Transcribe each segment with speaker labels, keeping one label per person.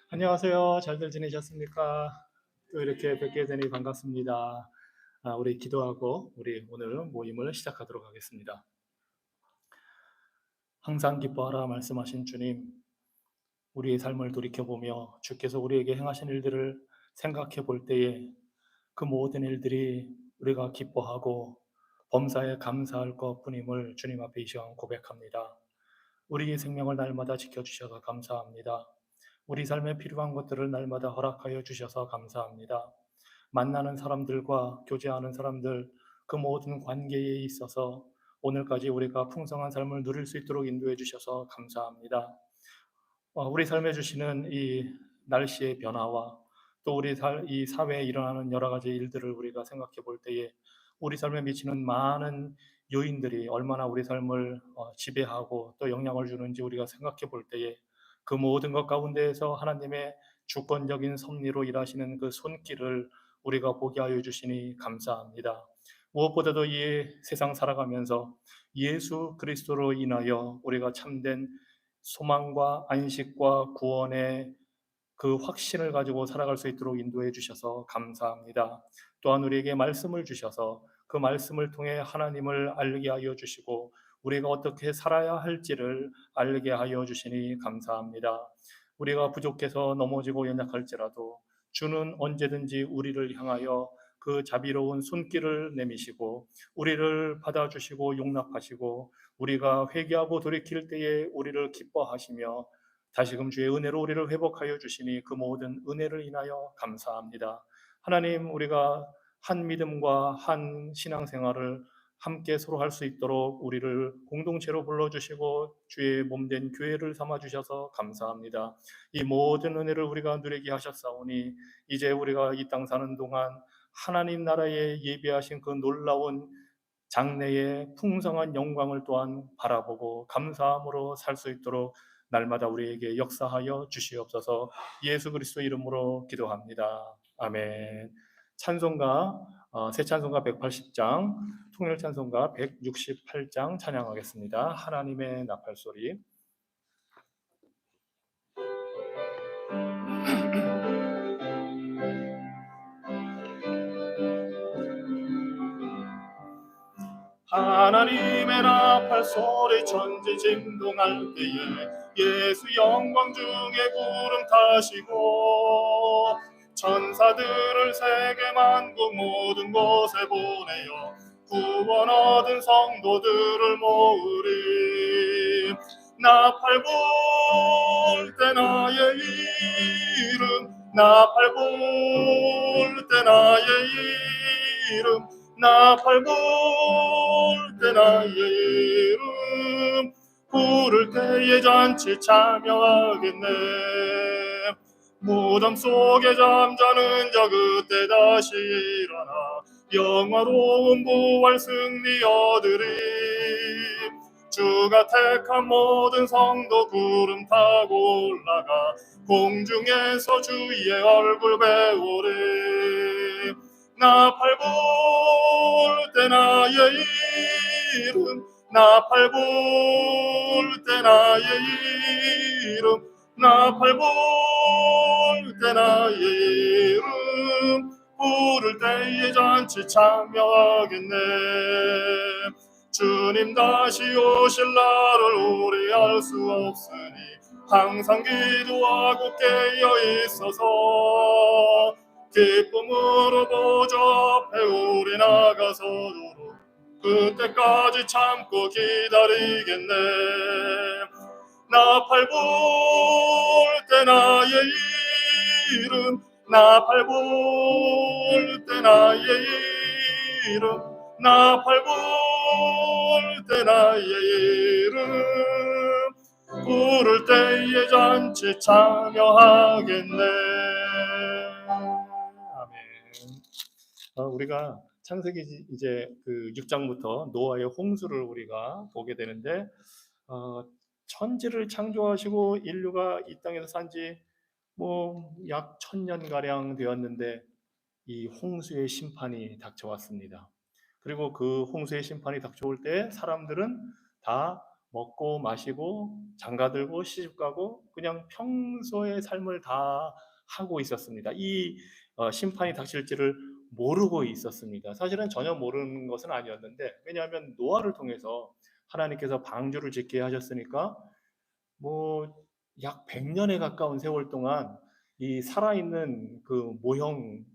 Speaker 1: 안녕하세요. 잘들 지내셨습니까? 또 이렇게 뵙게 되니 반갑습니다. 우리 기도하고 우리 오늘 모임을 시작하도록 하겠습니다. 항상 기뻐하라 말씀하신 주님, 우리의 삶을 돌이켜보며 주께서 우리에게 행하신 일들을 생각해 볼 때에 그 모든 일들이 우리가 기뻐하고 범사에 감사할 것뿐임을 주님 앞에 이 시간 고백합니다. 우리의 생명을 날마다 지켜주셔서 감사합니다. 우리 삶에 필요한 것들을 날마다 허락하여 주셔서 감사합니다. 만나는 사람들과 교제하는 사람들, 그 모든 관계에 있어서 오늘까지 우리가 풍성한 삶을 누릴 수 있도록 인도해 주셔서 감사합니다. 우리 삶에 주시는 이 날씨의 변화와 또 이 사회에 일어나는 여러 가지 일들을 우리가 생각해 볼 때에 우리 삶에 미치는 많은 요인들이 얼마나 우리 삶을 지배하고 또 영향을 주는지 우리가 생각해 볼 때에 그 모든 것 가운데에서 하나님의 주권적인 섭리로 일하시는 그 손길을 우리가 보게 하여 주시니 감사합니다. 무엇보다도 이 세상 살아가면서 예수 그리스도로 인하여 우리가 참된 소망과 안식과 구원의 그 확신을 가지고 살아갈 수 있도록 인도해 주셔서 감사합니다. 또한 우리에게 말씀을 주셔서 그 말씀을 통해 하나님을 알게 하여 주시고 우리가 어떻게 살아야 할지를 알게 하여 주시니 감사합니다. 우리가 부족해서 넘어지고 연약할지라도 주는 언제든지 우리를 향하여 그 자비로운 손길을 내미시고 우리를 받아주시고 용납하시고 우리가 회개하고 돌이킬 때에 우리를 기뻐하시며 다시금 주의 은혜로 우리를 회복하여 주시니 그 모든 은혜를 인하여 감사합니다. 하나님, 우리가 한 믿음과 한 신앙생활을 함께 서로 할 수 있도록 우리를 공동체로 불러주시고 주의 몸된 교회를 삼아주셔서 감사합니다. 이 모든 은혜를 우리가 누리게 하셨사오니 이제 우리가 이 땅 사는 동안 하나님 나라에 예비하신 그 놀라운 장래의 풍성한 영광을 또한 바라보고 감사함으로 살 수 있도록 날마다 우리에게 역사하여 주시옵소서. 예수 그리스도 이름으로 기도합니다. 아멘. 찬송가 새 찬송가 180장, 통일 찬송가 168장 찬양하겠습니다. 하나님의 나팔 소리. 하나님의 나팔 소리 천지 진동할 때에 예수 영광 중에 구름 타시고 천사들을 세계 만국 모든 곳에 보내어 구원 얻은 성도들을 모으리. 나팔 불 때 나의 이름, 나팔 불 때 나의 이름, 나팔 불 때 나의 이름, 부를 때에 잔치 참여하겠네. 무덤 속에 잠자는 자 그때 다시 일어나 영화로운 부활 승리 얻으리. 주가 택한 모든 성도 구름 타고 올라가 공중에서 주의 얼굴 배우리. 나팔 불 때 나의 이름, 나팔 불 때 나의 이름, 나팔 불 때 나의 이름, 부를 때에 잔치 참여하겠네. 주님 다시 오실 날을 우리 알 수 없으니 항상 기도하고 깨어 있어서 기쁨으로 보좌 앞에 우리 나가서도록 그때까지 참고 기다리겠네. 나팔 불 때 나의 이름, 나팔 불 때 나의 이름, 나팔 불 때 나의 이름, 부를 때에 잔치 참여하겠네. 아멘. 우리가 창세기 이제 그 6장부터 노아의 홍수를 우리가 보게 되는데 천지를 창조하시고 인류가 이 땅에서 산지 뭐 약 1000년 가량 되었는데 이 홍수의 심판이 닥쳐왔습니다. 그리고 그 홍수의 심판이 닥쳐올 때 사람들은 다 먹고 마시고 장가들고 시집가고 그냥 평소의 삶을 다 하고 있었습니다. 이 심판이 닥칠지를 모르고 있었습니다. 사실은 전혀 모르는 것은 아니었는데, 왜냐하면 노아를 통해서 하나님께서 방주를 짓게 하셨으니까 뭐 약 100년에 가까운 세월 동안 이 살아있는 그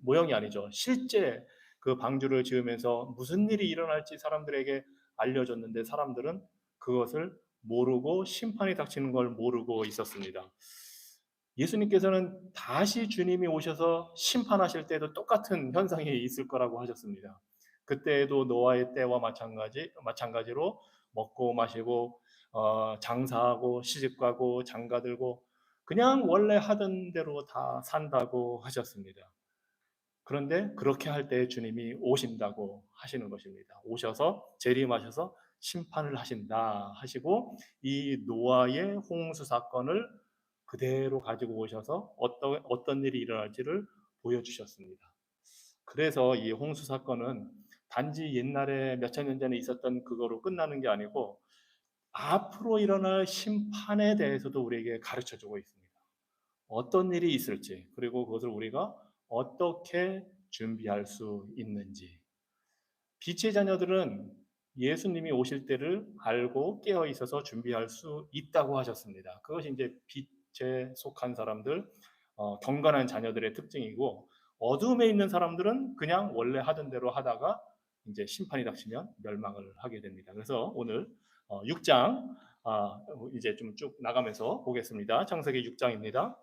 Speaker 1: 모형이 아니죠. 실제 그 방주를 지으면서 무슨 일이 일어날지 사람들에게 알려줬는데, 사람들은 그것을 모르고 심판이 닥치는 걸 모르고 있었습니다. 예수님께서는 다시 주님이 오셔서 심판하실 때도 똑같은 현상이 있을 거라고 하셨습니다. 그때에도 노아의 때와 마찬가지로 먹고 마시고 장사하고 시집가고 장가들고 그냥 원래 하던 대로 다 산다고 하셨습니다. 그런데 그렇게 할 때 주님이 오신다고 하시는 것입니다. 오셔서 재림하셔서 심판을 하신다 하시고, 이 노아의 홍수 사건을 그대로 가지고 오셔서 어떤 일이 일어날지를 보여주셨습니다. 그래서 이 홍수 사건은 단지 옛날에 몇천 년 전에 있었던 그거로 끝나는 게 아니고, 앞으로 일어날 심판에 대해서도 우리에게 가르쳐 주고 있습니다. 어떤 일이 있을지, 그리고 그것을 우리가 어떻게 준비할 수 있는지. 빛의 자녀들은 예수님이 오실 때를 알고 깨어 있어서 준비할 수 있다고 하셨습니다. 그것이 이제 빛에 속한 사람들, 경건한 자녀들의 특징이고, 어둠에 있는 사람들은 그냥 원래 하던 대로 하다가 이제 심판이 닥치면 멸망을 하게 됩니다. 그래서 오늘 6장 이제 좀 쭉 나가면서 보겠습니다. 창세기 6장입니다.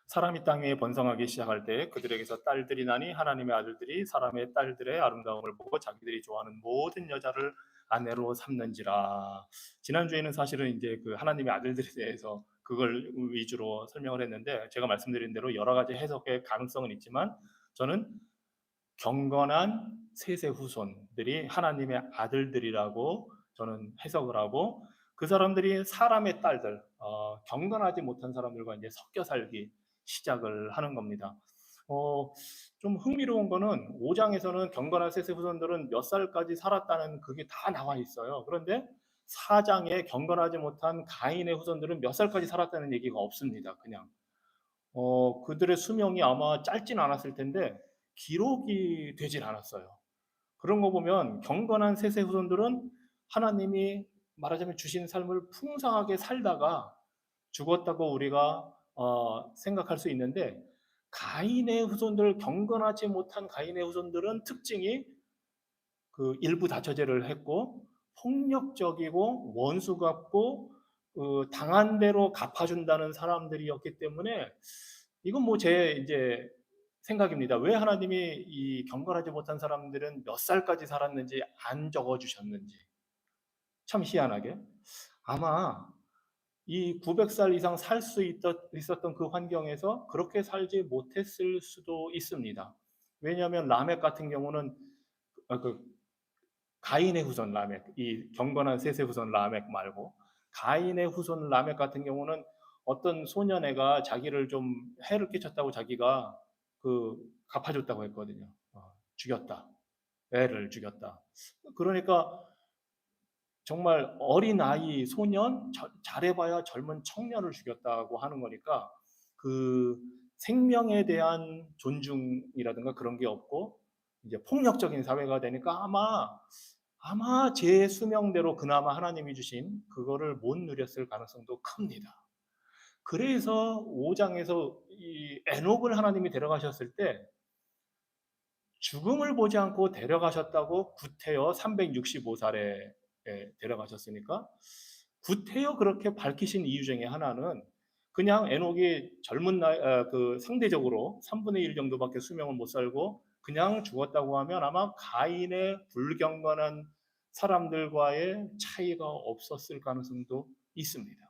Speaker 1: 사람이 땅에 번성하기 시작할 때 그들에게서 딸들이 나니, 하나님의 아들들이 사람의 딸들의 아름다움을 보고 자기들이 좋아하는 모든 여자를 아내로 삼는지라. 지난주에는 사실은 이제 그 하나님의 아들들에 대해서 그걸 위주로 설명을 했는데, 제가 말씀드린 대로 여러 가지 해석의 가능성은 있지만 저는 경건한 셋의 후손들이 하나님의 아들들이라고 저는 해석을 하고, 그 사람들이 사람의 딸들, 경건하지 못한 사람들과 이제 섞여 살기 시작을 하는 겁니다. 어, 좀 흥미로운 거는 5장에서는 경건한 셋의 후손들은 몇 살까지 살았다는 그게 다 나와 있어요. 그런데 4장에 경건하지 못한 가인의 후손들은 몇 살까지 살았다는 얘기가 없습니다. 그냥 그들의 수명이 아마 짧진 않았을 텐데 기록이 되질 않았어요. 그런 거 보면 경건한 셋의 후손들은 하나님이 말하자면 주신 삶을 풍성하게 살다가 죽었다고 우리가 생각할 수 있는데, 가인의 후손들, 경건하지 못한 가인의 후손들은 특징이 그 일부 다처제를 했고 폭력적이고 원수 같고 당한 대로 갚아준다는 사람들이었기 때문에, 이건 뭐 제 이제 생각입니다. 왜 하나님이 이 경건하지 못한 사람들은 몇 살까지 살았는지 안 적어주셨는지. 참 희한하게. 아마 이 900살 이상 살 수 있었던 그 환경에서 그렇게 살지 못했을 수도 있습니다. 왜냐하면 라멕 같은 경우는 그 가인의 후손 라멕, 이 경건한 셋의 후손 라멕 말고 가인의 후손 라멕 같은 경우는 어떤 소년애가 자기를 좀 해를 끼쳤다고 자기가 그 갚아줬다고 했거든요. 죽였다. 애를 죽였다. 그러니까 정말 어린 아이, 소년, 잘해봐야 젊은 청년을 죽였다고 하는 거니까 그 생명에 대한 존중이라든가 그런 게 없고 이제 폭력적인 사회가 되니까 아마 제 수명대로 그나마 하나님이 주신 그거를 못 누렸을 가능성도 큽니다. 그래서 5장에서 이 에녹을 하나님이 데려가셨을 때 죽음을 보지 않고 데려가셨다고, 구태여 365살에 데려가셨으니까 구태여 그렇게 밝히신 이유 중에 하나는 그냥 에녹이 젊은 나이, 그 상대적으로 3분의 1 정도밖에 수명을 못 살고 그냥 죽었다고 하면 아마 가인의 불경건한 사람들과의 차이가 없었을 가능성도 있습니다.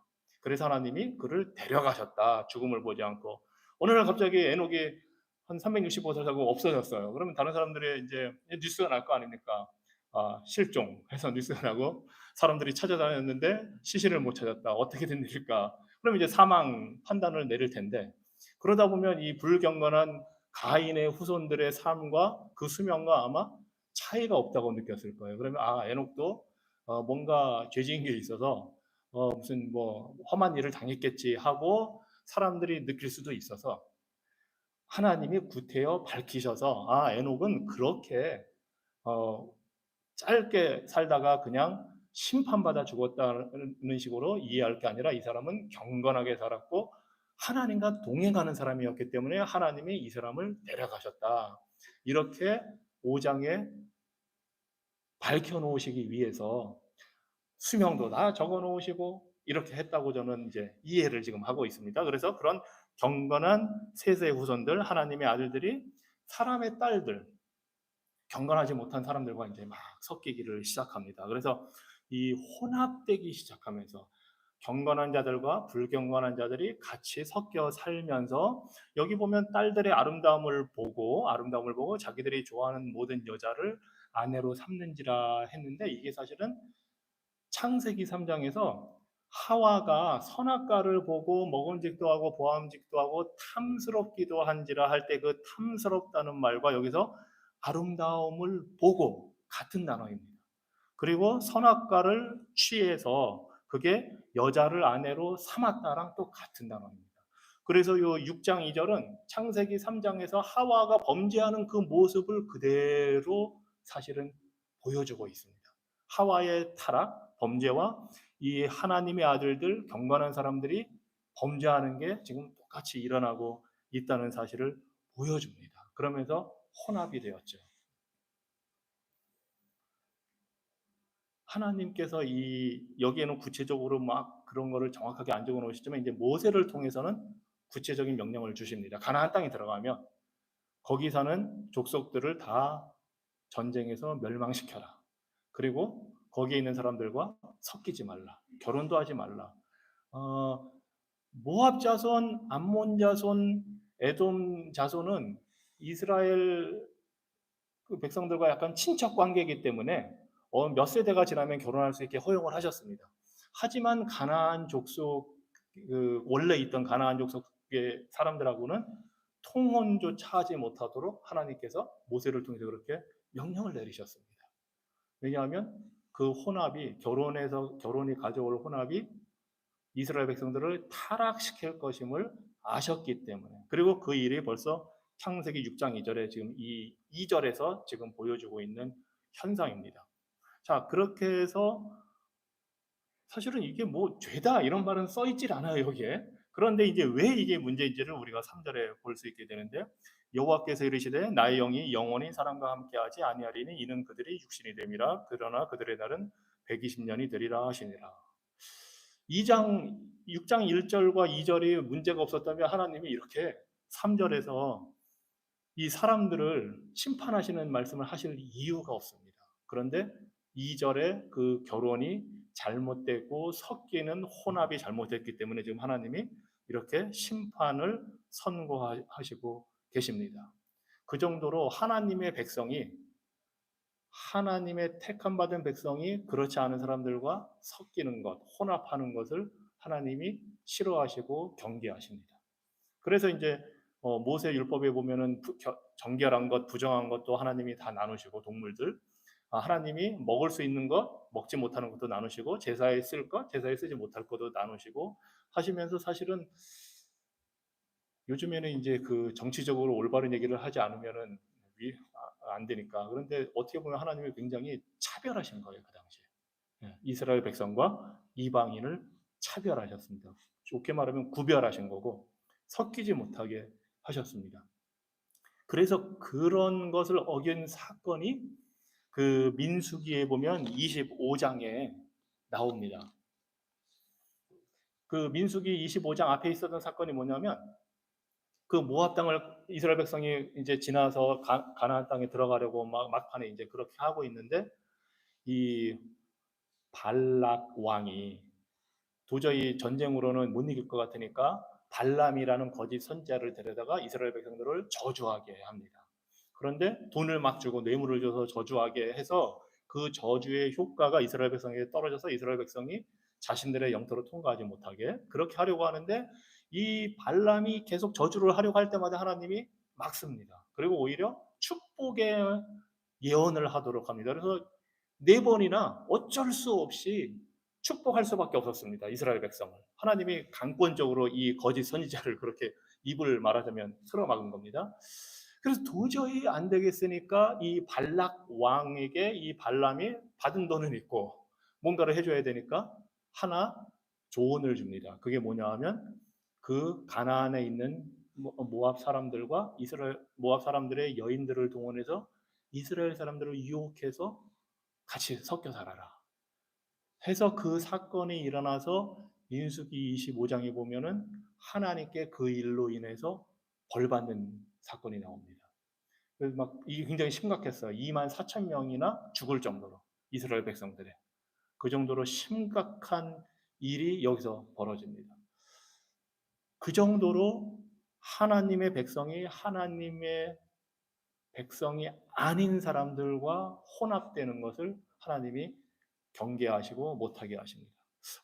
Speaker 1: 그래서 하나님이 그를 데려가셨다. 죽음을 보지 않고. 어느 날 갑자기 에녹이 한 365살 살고 없어졌어요. 그러면 다른 사람들이 이제 뉴스가 날 거 아닙니까? 실종해서 뉴스가 나고 사람들이 찾아다녔는데 시신을 못 찾았다. 어떻게 된 일일까? 그럼 이제 사망 판단을 내릴 텐데, 그러다 보면 이 불경건한 가인의 후손들의 삶과 그 수명과 아마 차이가 없다고 느꼈을 거예요. 그러면 에녹도 뭔가 죄 지은 게 있어서 무슨 뭐 험한 일을 당했겠지 하고 사람들이 느낄 수도 있어서 하나님이 구태여 밝히셔서 에녹은 그렇게 어, 짧게 살다가 그냥 심판받아 죽었다는 식으로 이해할 게 아니라 이 사람은 경건하게 살았고 하나님과 동행하는 사람이었기 때문에 하나님이 이 사람을 데려가셨다. 이렇게 5장에 밝혀 놓으시기 위해서 수명도 다 적어 놓으시고 이렇게 했다고 저는 이제 이해를 지금 하고 있습니다. 그래서 그런 경건한 셋의 후손들, 하나님의 아들들이 사람의 딸들, 경건하지 못한 사람들과 이제 막 섞이기를 시작합니다. 그래서 이 혼합되기 시작하면서 경건한 자들과 불경건한 자들이 같이 섞여 살면서 여기 보면 딸들의 아름다움을 보고 자기들이 좋아하는 모든 여자를 아내로 삼는지라 했는데 이게 사실은 창세기 3장에서 하와가 선악과를 보고 먹음직도 하고 보암직도 하고 탐스럽기도 한지라 할 때 그 탐스럽다는 말과 여기서 아름다움을 보고 같은 단어입니다. 그리고 선악과를 취해서 그게 여자를 아내로 삼았다랑 또 같은 단어입니다. 그래서 요 6장 2절은 창세기 3장에서 하와가 범죄하는 그 모습을 그대로 사실은 보여주고 있습니다. 하와의 타락, 범죄와 이 하나님의 아들들, 경건한 사람들이 범죄하는 게 지금 똑같이 일어나고 있다는 사실을 보여줍니다. 그러면서 혼합이 되었죠. 하나님께서 여기에는 구체적으로 막 그런 거를 정확하게 안 적어 놓으시지만 이제 모세를 통해서는 구체적인 명령을 주십니다. 가나안 땅에 들어가면 거기 사는 족속들을 다 전쟁에서 멸망시켜라. 그리고 거기에 있는 사람들과 섞이지 말라. 결혼도 하지 말라. 어, 모압 자손, 암몬 자손, 에돔 자손은 이스라엘 그 백성들과 약간 친척 관계이기 때문에 몇 세대가 지나면 결혼할 수 있게 허용을 하셨습니다. 하지만 가나안 족속 원래 있던 가나안 족속의 사람들하고는 통혼조차 하지 못하도록 하나님께서 모세를 통해서 그렇게 명령을 내리셨습니다. 왜냐하면 그 혼합이 결혼이 가져올 혼합이 이스라엘 백성들을 타락시킬 것임을 아셨기 때문에 그리고 그 일이 벌써 창세기 6장 2절에 지금 이 2절에서 지금 보여주고 있는 현상입니다. 자, 그렇게 해서 사실은 이게 뭐 죄다 이런 말은 써 있질 않아요, 여기에. 그런데 이제 왜 이게 문제인지를 우리가 3절에 볼 수 있게 되는데 여호와께서 이르시되 나의 영이 영원히 사람과 함께하지 아니하리니 이는 그들이 육신이 됨이라 그러나 그들의 날은 120년이 되리라 하시니라. 2장 6장 1절과 2절이 문제가 없었다면 하나님이 이렇게 3절에서 이 사람들을 심판하시는 말씀을 하실 이유가 없습니다. 그런데 2절에 그 결혼이 잘못되고 섞이는 혼합이 잘못됐기 때문에 지금 하나님이 이렇게 심판을 선고하시고 계십니다. 그 정도로 하나님의 택함 받은 백성이 그렇지 않은 사람들과 섞이는 것, 혼합하는 것을 하나님이 싫어하시고 경계하십니다. 그래서 이제 모세 율법에 보면은 정결한 것, 부정한 것도 하나님이 다 나누시고 동물들 하나님이 먹을 수 있는 것, 먹지 못하는 것도 나누시고 제사에 쓸 것, 제사에 쓰지 못할 것도 나누시고 하시면서 사실은 요즘에는 이제 그 정치적으로 올바른 얘기를 하지 않으면은 안 되니까. 그런데 어떻게 보면 하나님이 굉장히 차별하신 거예요, 그 당시에. 이스라엘 백성과 이방인을 차별하셨습니다. 좋게 말하면 구별하신 거고 섞이지 못하게 하셨습니다. 그래서 그런 것을 어긴 사건이 그 민수기에 보면 25장에 나옵니다. 그 민수기 25장 앞에 있었던 사건이 뭐냐면 그 모압 땅을 이스라엘 백성이 이제 지나서 가나안 땅에 들어가려고 막판에 이제 그렇게 하고 있는데 이 발락 왕이 도저히 전쟁으로는 못 이길 것 같으니까 발람이라는 거짓 선지자를 데려다가 이스라엘 백성들을 저주하게 합니다. 그런데 돈을 막 주고 뇌물을 줘서 저주하게 해서 그 저주의 효과가 이스라엘 백성에게 떨어져서 이스라엘 백성이 자신들의 영토를 통과하지 못하게 그렇게 하려고 하는데 이 발람이 계속 저주를 하려고 할 때마다 하나님이 막습니다. 그리고 오히려 축복의 예언을 하도록 합니다. 그래서 네 번이나 어쩔 수 없이 축복할 수밖에 없었습니다. 이스라엘 백성을. 하나님이 강권적으로 이 거짓 선지자를 그렇게 입을 말하자면 틀어막은 겁니다. 그래서 도저히 안 되겠으니까 이 발락 왕에게 이 발람이 받은 돈은 있고 뭔가를 해줘야 되니까 하나 조언을 줍니다. 그게 뭐냐 하면 그 가나안에 있는 모압 사람들과 이스라엘 모압 사람들의 여인들을 동원해서 이스라엘 사람들을 유혹해서 같이 섞여 살아라 해서 그 사건이 일어나서 민수기 25장에 보면은 하나님께 그 일로 인해서 벌받는 사건이 나옵니다. 그래서 막 이게 굉장히 심각했어요. 2만 4천 명이나 죽을 정도로 이스라엘 백성들의 그 정도로 심각한 일이 여기서 벌어집니다. 그 정도로 하나님의 백성이 하나님의 백성이 아닌 사람들과 혼합되는 것을 하나님이 경계하시고 못하게 하십니다.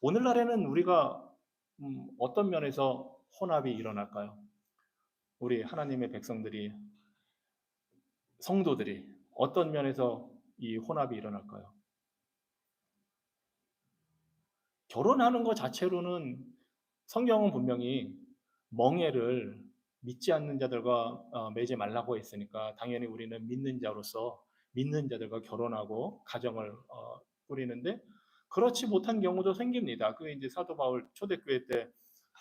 Speaker 1: 오늘날에는 우리가 어떤 면에서 혼합이 일어날까요? 우리 하나님의 백성들이 성도들이 어떤 면에서 이 혼합이 일어날까요? 결혼하는 것 자체로는 성경은 분명히 멍에를 믿지 않는 자들과 맺지 말라고 했으니까 당연히 우리는 믿는 자로서 믿는 자들과 결혼하고 가정을 꾸리는데 그렇지 못한 경우도 생깁니다. 그게 이제 사도 바울 초대교회 때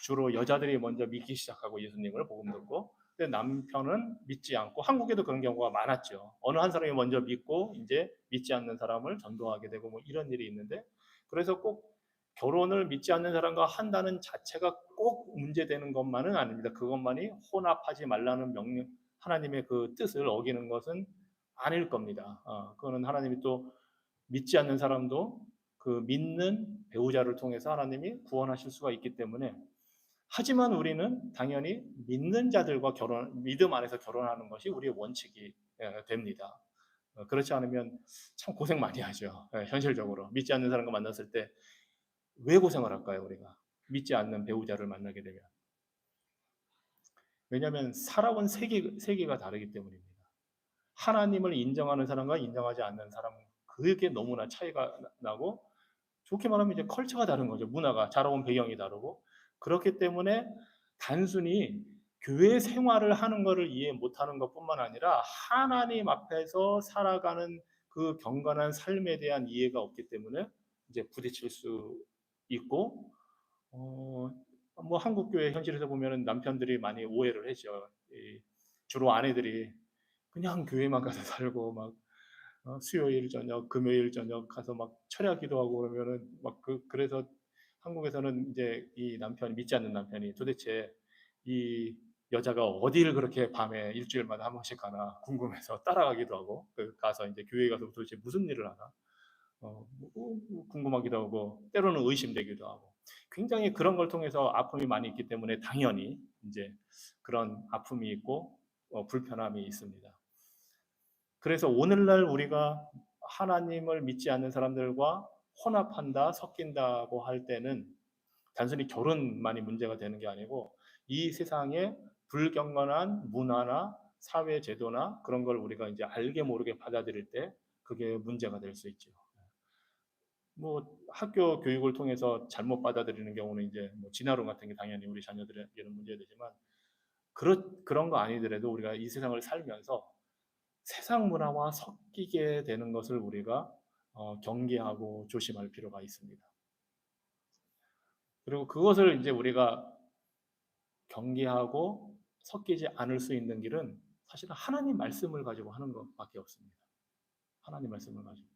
Speaker 1: 주로 여자들이 먼저 믿기 시작하고 예수님을 복음 듣고 근데 남편은 믿지 않고 한국에도 그런 경우가 많았죠. 어느 한 사람이 먼저 믿고 이제 믿지 않는 사람을 전도하게 되고 뭐 이런 일이 있는데 그래서 꼭 결혼을 믿지 않는 사람과 한다는 자체가 꼭 문제되는 것만은 아닙니다. 그것만이 혼합하지 말라는 명령, 하나님의 그 뜻을 어기는 것은 아닐 겁니다. 그거는 하나님이 또 믿지 않는 사람도 그 믿는 배우자를 통해서 하나님이 구원하실 수가 있기 때문에 하지만 우리는 당연히 믿는 자들과 믿음 안에서 결혼하는 것이 우리의 원칙이 됩니다. 그렇지 않으면 참 고생 많이 하죠. 현실적으로 믿지 않는 사람과 만났을 때 왜 고생을 할까요, 우리가? 믿지 않는 배우자를 만나게 되면. 왜냐하면 살아온 세계가 다르기 때문입니다. 하나님을 인정하는 사람과 인정하지 않는 사람, 그게 너무나 차이가 나고, 좋게 말하면 이제 컬처가 다른 거죠. 문화가, 자라온 배경이 다르고. 그렇기 때문에 단순히 교회 생활을 하는 것을 이해 못하는 것뿐만 아니라 하나님 앞에서 살아가는 그 경건한 삶에 대한 이해가 없기 때문에 이제 부딪힐 수 있고 어, 뭐 한국 교회 현실에서 보면은 남편들이 많이 오해를 하죠. 주로 아내들이 그냥 교회만 가서 살고 막 수요일 저녁, 금요일 저녁 가서 막 철야 기도하고 그러면은 막 그래서 한국에서는 이제 이 남편이 믿지 않는 남편이 도대체 이 여자가 어디를 그렇게 밤에 일주일마다 한 번씩 가나 궁금해서 따라가기도 하고 가서 이제 교회 가서 도대체 무슨 일을 하나 궁금하기도 하고 때로는 의심되기도 하고 굉장히 그런 걸 통해서 아픔이 많이 있기 때문에 당연히 이제 그런 아픔이 있고 불편함이 있습니다. 그래서 오늘날 우리가 하나님을 믿지 않는 사람들과 혼합한다, 섞인다고 할 때는 단순히 결혼만이 문제가 되는 게 아니고 이 세상에 불경건한 문화나 사회 제도나 그런 걸 우리가 이제 알게 모르게 받아들일 때 그게 문제가 될 수 있죠. 뭐 학교 교육을 통해서 잘못 받아들이는 경우는 이제 뭐 진화론 같은 게 당연히 우리 자녀들에게는 문제되지만 그런 거 아니더라도 우리가 이 세상을 살면서 세상 문화와 섞이게 되는 것을 우리가 경계하고 조심할 필요가 있습니다. 그리고 그것을 이제 우리가 경계하고 섞이지 않을 수 있는 길은 사실은 하나님 말씀을 가지고 하는 것밖에 없습니다. 하나님 말씀을 가지고.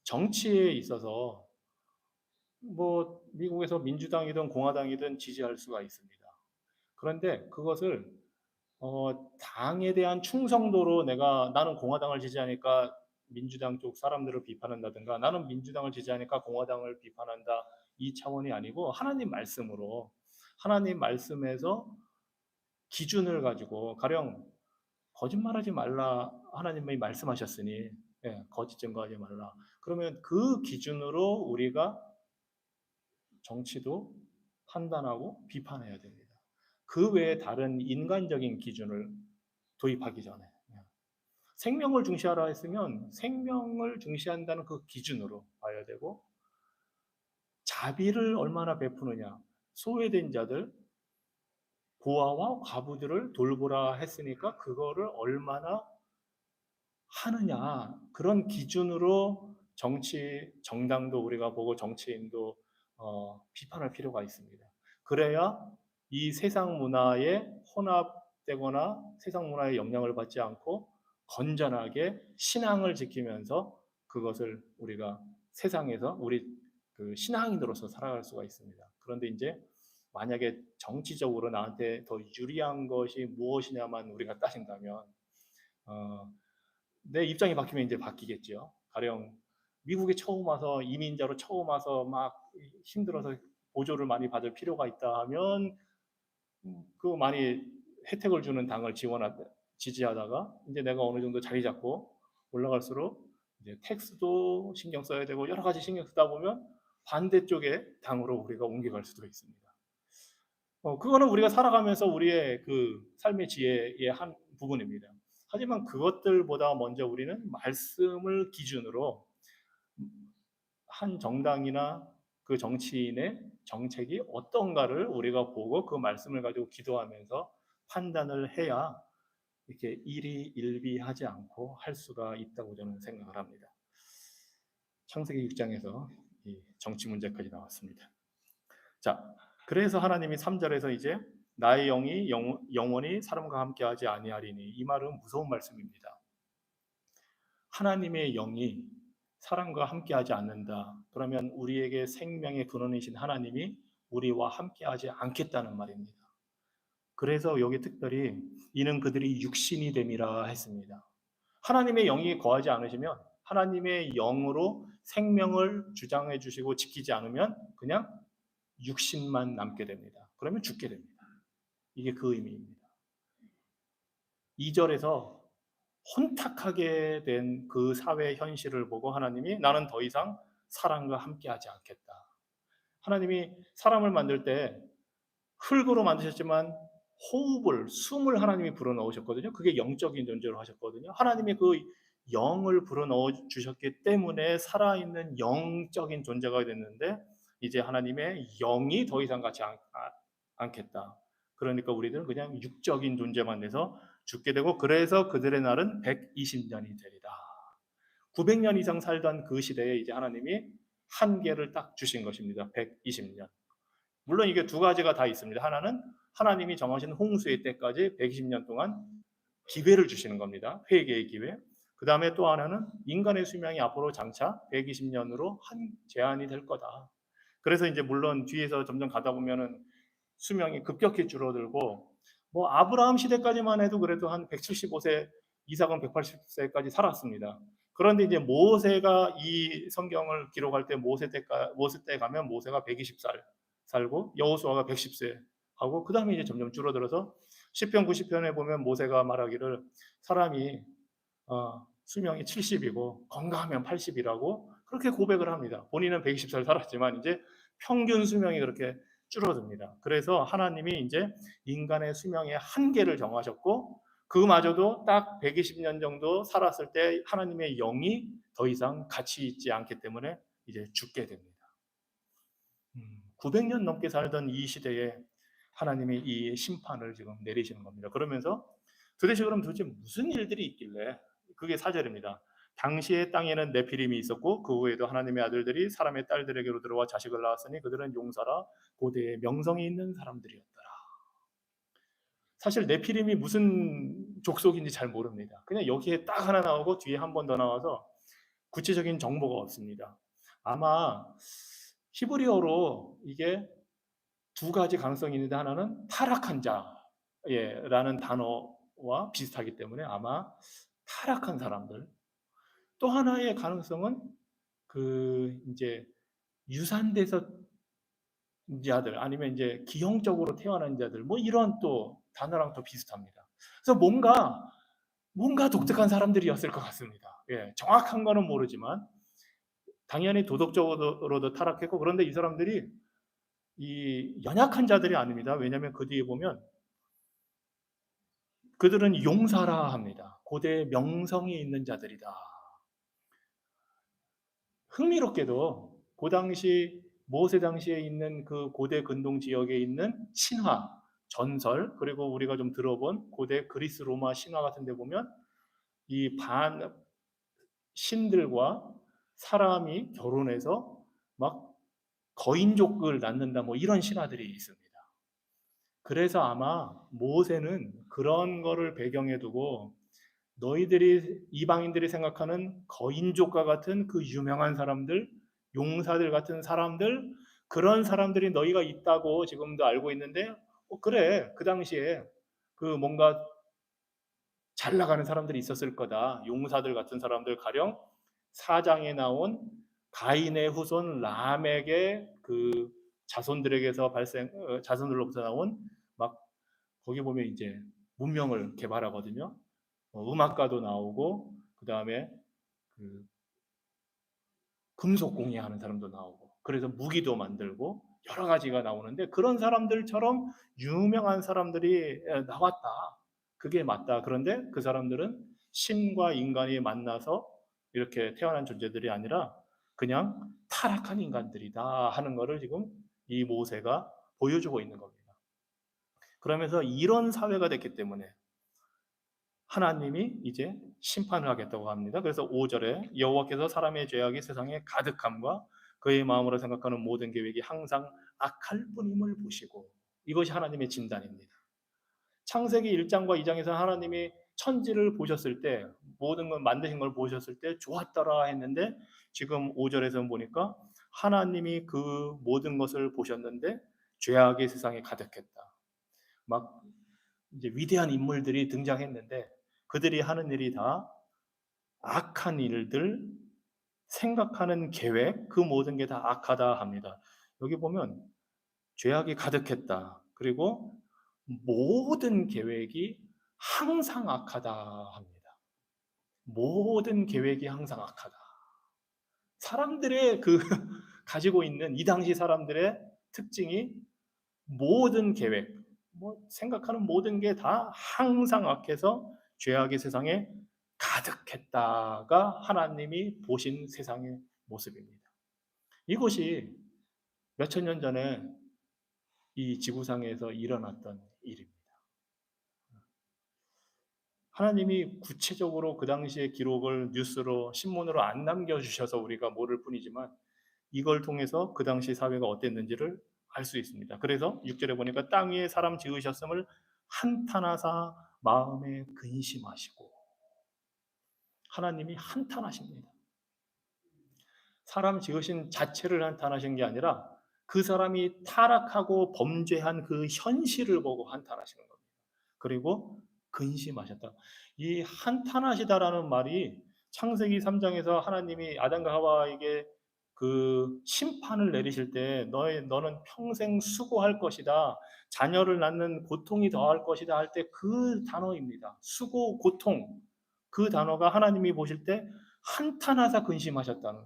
Speaker 1: 정치에 있어서 뭐 미국에서 민주당이든 공화당이든 지지할 수가 있습니다. 그런데 그것을 당에 대한 충성도로 나는 공화당을 지지하니까 민주당 쪽 사람들을 비판한다든가 나는 민주당을 지지하니까 공화당을 비판한다 이 차원이 아니고 하나님 말씀으로 하나님 말씀에서 기준을 가지고 가령 거짓말하지 말라 하나님이 말씀하셨으니 거짓 증거하지 말라 그러면 그 기준으로 우리가 정치도 판단하고 비판해야 됩니다. 그 외에 다른 인간적인 기준을 도입하기 전에 생명을 중시하라 했으면 생명을 중시한다는 그 기준으로 봐야 되고, 자비를 얼마나 베푸느냐, 소외된 자들, 고아와 과부들을 돌보라 했으니까 그거를 얼마나 하느냐, 그런 기준으로 정당도 우리가 보고 정치인도 비판할 필요가 있습니다. 그래야 이 세상 문화에 혼합되거나 세상 문화의 영향을 받지 않고 건전하게 신앙을 지키면서 그것을 우리가 세상에서 우리 그 신앙인으로서 살아갈 수가 있습니다. 그런데 이제 만약에 정치적으로 나한테 더 유리한 것이 무엇이냐만 우리가 따진다면 어, 내 입장이 바뀌면 이제 바뀌겠죠. 가령 미국에 처음 와서 이민자로 처음 와서 막 힘들어서 보조를 많이 받을 필요가 있다 하면 그 많이 혜택을 주는 당을 지지하다가 이제 내가 어느 정도 자리 잡고 올라갈수록 이제 텍스도 신경 써야 되고 여러 가지 신경 쓰다 보면 반대쪽의 당으로 우리가 옮겨갈 수도 있습니다. 그거는 우리가 살아가면서 우리의 그 삶의 지혜의 한 부분입니다. 하지만 그것들보다 먼저 우리는 말씀을 기준으로 한 정당이나 그 정치인의 정책이 어떤가를 우리가 보고 그 말씀을 가지고 기도하면서 판단을 해야 이렇게 일희일비하지 않고 할 수가 있다고 저는 생각을 합니다. 창세기 6장에서 이 정치 문제까지 나왔습니다. 자, 그래서 하나님이 3절에서 이제 나의 영이 영원히 사람과 함께하지 아니하리니, 이 말은 무서운 말씀입니다. 하나님의 영이 사람과 함께하지 않는다. 그러면 우리에게 생명의 근원이신 하나님이 우리와 함께하지 않겠다는 말입니다. 그래서 여기 특별히 이는 그들이 육신이 됨이라 했습니다. 하나님의 영이 거하지 않으시면, 하나님의 영으로 생명을 주장해 주시고 지키지 않으면 그냥 육신만 남게 됩니다. 그러면 죽게 됩니다. 이게 그 의미입니다. 2절에서 혼탁하게 된 그 사회 현실을 보고 하나님이 나는 더 이상 사람과 함께하지 않겠다. 하나님이 사람을 만들 때 흙으로 만드셨지만 호흡을, 숨을 하나님이 불어넣으셨거든요. 그게 영적인 존재로 하셨거든요. 하나님이 그 영을 불어넣어 주셨기 때문에 살아있는 영적인 존재가 됐는데, 이제 하나님의 영이 더 이상 같이 않겠다. 그러니까 우리들은 그냥 육적인 존재만 돼서 죽게 되고, 그래서 그들의 날은 120년이 되리라. 900년 이상 살던 그 시대에 이제 하나님이 한계를 딱 주신 것입니다. 120년. 물론 이게 두 가지가 다 있습니다. 하나는 하나님이 정하신 홍수의 때까지 120년 동안 기회를 주시는 겁니다. 회개의 기회. 그 다음에 또 하나는 인간의 수명이 앞으로 장차 120년으로 한 제한이 될 거다. 그래서 이제 물론 뒤에서 점점 가다 보면은 수명이 급격히 줄어들고, 뭐 아브라함 시대까지만 해도 그래도 한 175세, 이삭은 180세까지 살았습니다. 그런데 이제 모세가 이 성경을 기록할 때 모세 때 가면 모세가 120살 살고 여호수아가 110세 하고, 그 다음에 이제 점점 줄어들어서 10편 90편에 보면 모세가 말하기를 사람이 수명이 70이고 건강하면 80이라고 그렇게 고백을 합니다. 본인은 120살 살았지만 이제 평균 수명이 그렇게 줄어듭니다. 그래서 하나님이 이제 인간의 수명의 한계를 정하셨고, 그마저도 딱 120년 정도 살았을 때 하나님의 영이 더 이상 가치 있지 않기 때문에 이제 죽게 됩니다. 900년 넘게 살던 이 시대에 하나님이 이 심판을 지금 내리시는 겁니다. 그러면서 도대체 무슨 일들이 있길래, 그게 4절입니다. 당시의 땅에는 네피림이 있었고 그 후에도 하나님의 아들들이 사람의 딸들에게로 들어와 자식을 낳았으니 그들은 용사라 고대에 명성이 있는 사람들이었더라. 사실 네피림이 무슨 족속인지 잘 모릅니다. 그냥 여기에 딱 하나 나오고 뒤에 한 번 더 나와서 구체적인 정보가 없습니다. 아마 히브리어로 이게 두 가지 가능성이 있는데, 하나는 타락한 자라는 단어와 비슷하기 때문에 아마 타락한 사람들, 또 하나의 가능성은 그 이제 유산돼서 자들, 아니면 이제 기형적으로 태어난 자들, 뭐 이런 또 단어랑 또 비슷합니다. 그래서 뭔가 독특한 사람들이었을 것 같습니다. 예, 정확한 거는 모르지만 당연히 도덕적으로도 타락했고, 그런데 이 사람들이 이 연약한 자들이 아닙니다. 왜냐하면 그 뒤에 보면 그들은 용사라 합니다. 고대 명성이 있는 자들이다. 흥미롭게도 그 당시 모세 당시에 있는 그 고대 근동 지역에 있는 신화, 전설, 그리고 우리가 좀 들어본 고대 그리스 로마 신화 같은 데 보면 이 신들과 사람이 결혼해서 막 거인족을 낳는다 뭐 이런 신화들이 있습니다. 그래서 아마 모세는 그런 거를 배경에 두고 너희들이 이방인들이 생각하는 거인족과 같은 그 유명한 사람들, 용사들 같은 사람들, 그런 사람들이 너희가 있다고 지금도 알고 있는데 그래 그 당시에 그 뭔가 잘 나가는 사람들이 있었을 거다. 용사들 같은 사람들 가령 사장에 나온 가인의 후손 람에게 그 자손들로부터 나온 막 거기 보면 이제 문명을 개발하거든요. 음악가도 나오고 그 다음에 그 금속 공예하는 사람도 나오고 그래서 무기도 만들고 여러 가지가 나오는데 그런 사람들처럼 유명한 사람들이 나왔다. 그게 맞다. 그런데 그 사람들은 신과 인간이 만나서 이렇게 태어난 존재들이 아니라 그냥 타락한 인간들이다 하는 것을 지금 이 모세가 보여주고 있는 겁니다. 그러면서 이런 사회가 됐기 때문에 하나님이 이제 심판을 하겠다고 합니다. 그래서 5절에 여호와께서 사람의 죄악이 세상에 가득함과 그의 마음으로 생각하는 모든 계획이 항상 악할 뿐임을 보시고 이것이 하나님의 진단입니다. 창세기 1장과 2장에서 하나님이 천지를 보셨을 때 모든 걸 만드신 걸 보셨을 때 좋았더라 했는데 지금 5절에서 보니까 하나님이 그 모든 것을 보셨는데 죄악의 세상에 가득했다. 막 이제 위대한 인물들이 등장했는데 그들이 하는 일이 다 악한 일들, 생각하는 계획, 그 모든 게 다 악하다 합니다. 여기 보면 죄악이 가득했다. 그리고 모든 계획이 항상 악하다 합니다. 모든 계획이 항상 악하다. 사람들의 그 가지고 있는 이 당시 사람들의 특징이 모든 계획, 뭐 생각하는 모든 게 다 항상 악해서 죄악의 세상에 가득했다가 하나님이 보신 세상의 모습입니다. 이것이 몇천 년 전에 이 지구상에서 일어났던 일입니다. 하나님이 구체적으로 그 당시의 기록을 뉴스로 신문으로 안 남겨주셔서 우리가 모를 뿐이지만 이걸 통해서 그 당시 사회가 어땠는지를 알 수 있습니다. 그래서 6절에 보니까 땅 위에 사람 지으셨음을 한탄하사 마음에 근심하시고 하나님이 한탄하십니다. 사람 지으신 자체를 한탄하신 게 아니라 그 사람이 타락하고 범죄한 그 현실을 보고 한탄하시는 겁니다. 그리고 근심하셨다. 이 한탄하시다라는 말이 창세기 3장에서 하나님이 아담과 하와에게 그 심판을 내리실 때 너는 평생 수고할 것이다. 자녀를 낳는 고통이 더할 것이다 할 때 그 단어입니다. 수고, 고통. 그 단어가 하나님이 보실 때 한탄하사 근심하셨다는